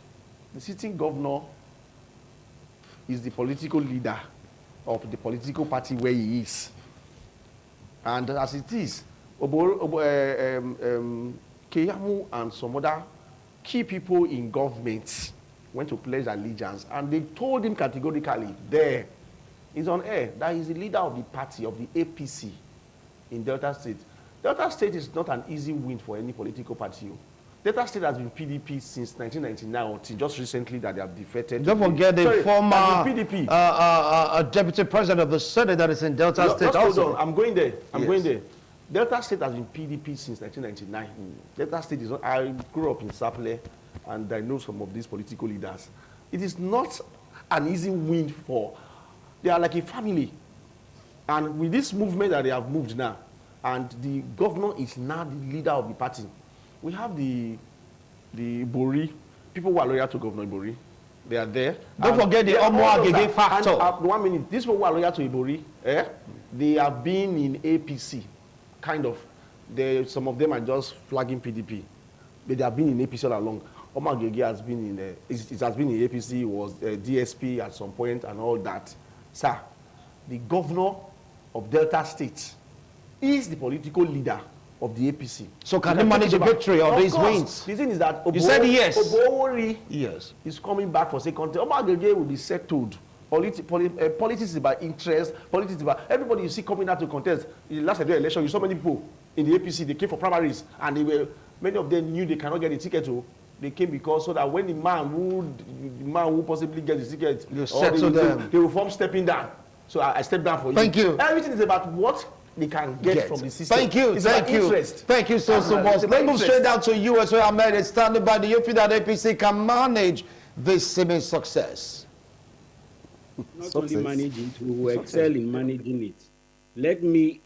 The sitting governor is the political leader of the political party where he is. And as it is, Keyamo and some other key people in government went to pledge allegiance, and they told him categorically, there, he's on air, that he's the leader of the party, of the APC in Delta State. Delta State is not an easy win for any political party. Delta State has been PDP since 1999, until just recently that they have defected. Don't forget the former PDP. deputy president of the Senate that is in Delta State just also. hold on. I'm going there. I'm Yes. going there. Delta State has been PDP since 1999. Delta State is not, I grew up in Saple, and I know some of these political leaders. It is not an easy win for, they are like a family. And with this movement that they have moved now, and the governor is now the leader of the party, we have the Ibori, people who are loyal to Governor Ibori. They are there. Don't forget the Omo-Agege factor. And, 1 minute, these people who are loyal to Ibori, they have been in APC, kind of. Some of them are just flagging PDP, but they have been in APC all along. Omo-Agege has been in, it has been in APC, was DSP at some point and all that. Sir, the governor of Delta State is the political leader of the APC. So can they manage a victory or these wins? The thing is that You said yes. Obowori Yes. is coming back for second term. Omo-Agege will be settled. Politics is about interest. Politics is about everybody you see coming out to contest. In the last election, you saw many people in the APC. They came for primaries, and many of them knew they cannot get the ticket. They came because so that when the man who possibly gets the ticket, they will form stepping down. So I stepped down for you. Thank you. Everything is about what they can get from the system. Thank you. It's Thank about you. interest. Thank you so much. Let's move straight down to you as well, Ahmed. It's standing by. Do you feel that APC can manage this seeming success? Not only managing, to excel in managing it. Let me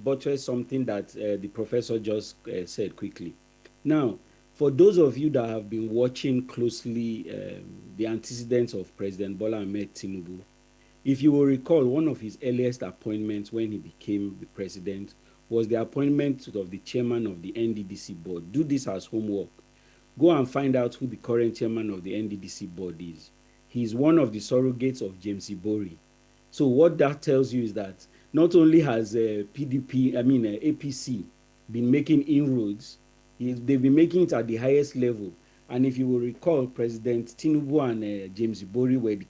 buttress something that the professor just said quickly. Now, for those of you that have been watching closely the antecedents of President Bola Ahmed Tinubu, if you will recall, one of his earliest appointments when he became the president was the appointment of the chairman of the NDDC board. Do this as homework. Go and find out who the current chairman of the NDDC board is. He's one of the surrogates of James Ibori. So what that tells you is that not only has APC been making inroads, they've been making it at the highest level. And if you will recall, President Tinubu and James Ibori were the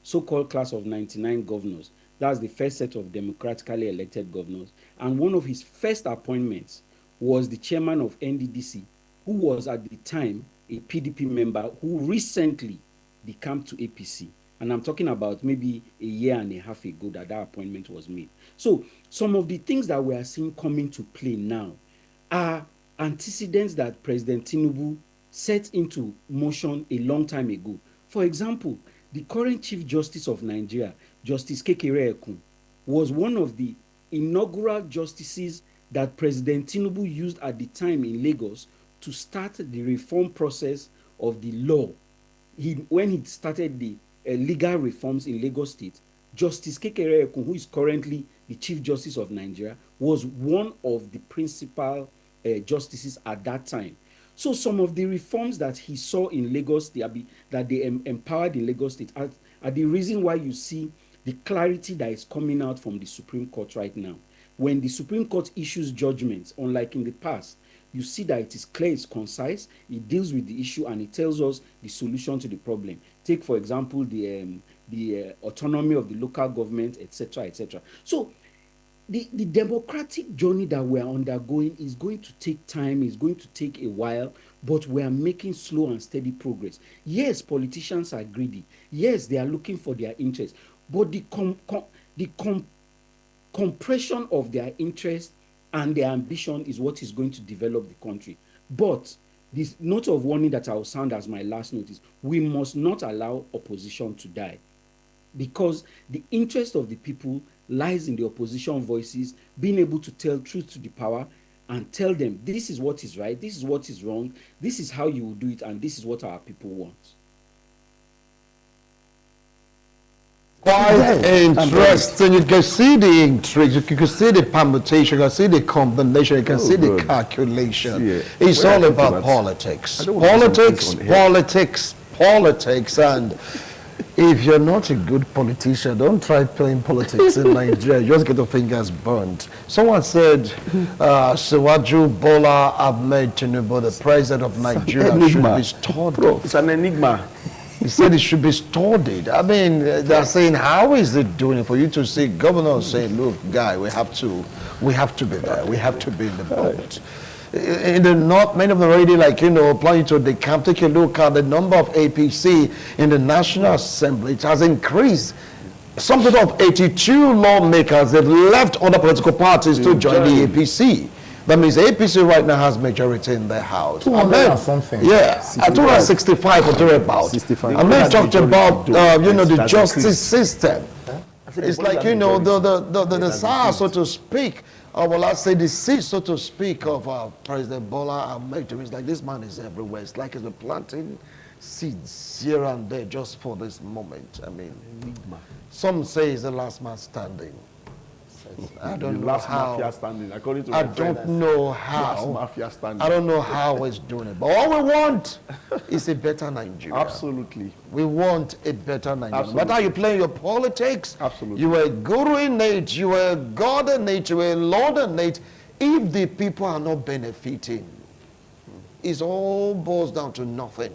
so-called class of 99 governors. That's the first set of democratically elected governors. And one of his first appointments was the chairman of NDDC, who was at the time a PDP member who recently decamped to APC. And I'm talking about maybe a year and a half ago that appointment was made. So some of the things that we are seeing coming to play now are antecedents that President Tinubu set into motion a long time ago. For example, the current Chief Justice of Nigeria, Justice Kekere Ekun, was one of the inaugural justices that President Tinubu used at the time in Lagos to start the reform process of the law. When he started the legal reforms in Lagos State, Justice Kekere Ekun, who is currently the Chief Justice of Nigeria, was one of the principal justices at that time. So some of the reforms that he saw in Lagos, that they empowered in Lagos State, are the reason why you see the clarity that is coming out from the Supreme Court right now. When the Supreme Court issues judgments, unlike in the past, you see that it is clear, it's concise, it deals with the issue, and it tells us the solution to the problem. Take, for example, the autonomy of the local government, etc., etc. So the democratic journey that we're undergoing is going to take time, is going to take a while, but we are making slow and steady progress. Yes, politicians are greedy. Yes, they are looking for their interests, but the compression of their interest and their ambition is what is going to develop the country. But this note of warning that I will sound as my last note is, we must not allow opposition to die, because the interest of the people lies in the opposition voices being able to tell truth to the power and tell them this is what is right, this is what is wrong, this is how you will do it, and this is what our people want. Quite interesting. You can see the intrigue, you can see the permutation, you can see the combination, you can see the calculation. Yeah. It's When all I think about about- politics. I don't want to say Politics, something on here. politics, politics, and if you're not a good politician, don't try playing politics in Nigeria. You just get your fingers burnt. Someone said, Siwaju Bola Ahmed Tinubu, the president of Nigeria, should Enigma. be studied. It's an enigma. He said it should be studied. I mean, they're saying, how is it doing it for you to see governors saying, look, guy, we have to be there. We have to be in the boat. In the north, many of them already, planning to decamp. Take a look at the number of APC in the National Assembly. It has increased. Something of 82 lawmakers have left other political parties to join the APC. That means APC right now has majority in the House. 200 and something. Yeah, 265 or thereabout. 65. And then talked about, the That's justice increased. system. It's like, the That's SARS, so to speak, or well, let's say the seed, so to speak, of President Bola Ahmed Tinubu. It's like this man is everywhere. It's like he's been planting seeds here and there just for this moment. I mean, some say he's the last man standing. I don't know Last how. mafia standing, according to I my friend. don't know Last how. mafia standing. I don't know how it's doing it. But all we want is a better Nigeria. Absolutely. We want a better Nigeria. Absolutely. Whether you play your politics, Absolutely. you were a guru in it, you were a God in it, you were a Lord in it, if the people are not benefiting, it all boils down to nothing.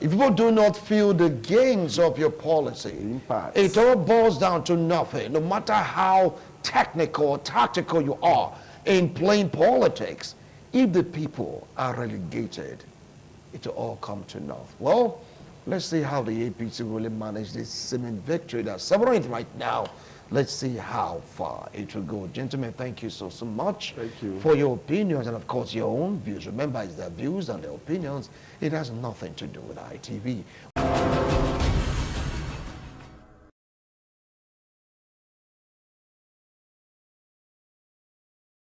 If people do not feel the gains of your policy, Impact. it all boils down to nothing. No matter how technical or tactical you are in playing politics, if the people are relegated, it will all come to naught. Well, let's see how the APC really managed this seeming victory that's severing right now. Let's see how far it will go. Gentlemen, thank you so much for your opinions and, of course, your own views. Remember, it's their views and their opinions. It has nothing to do with ITV.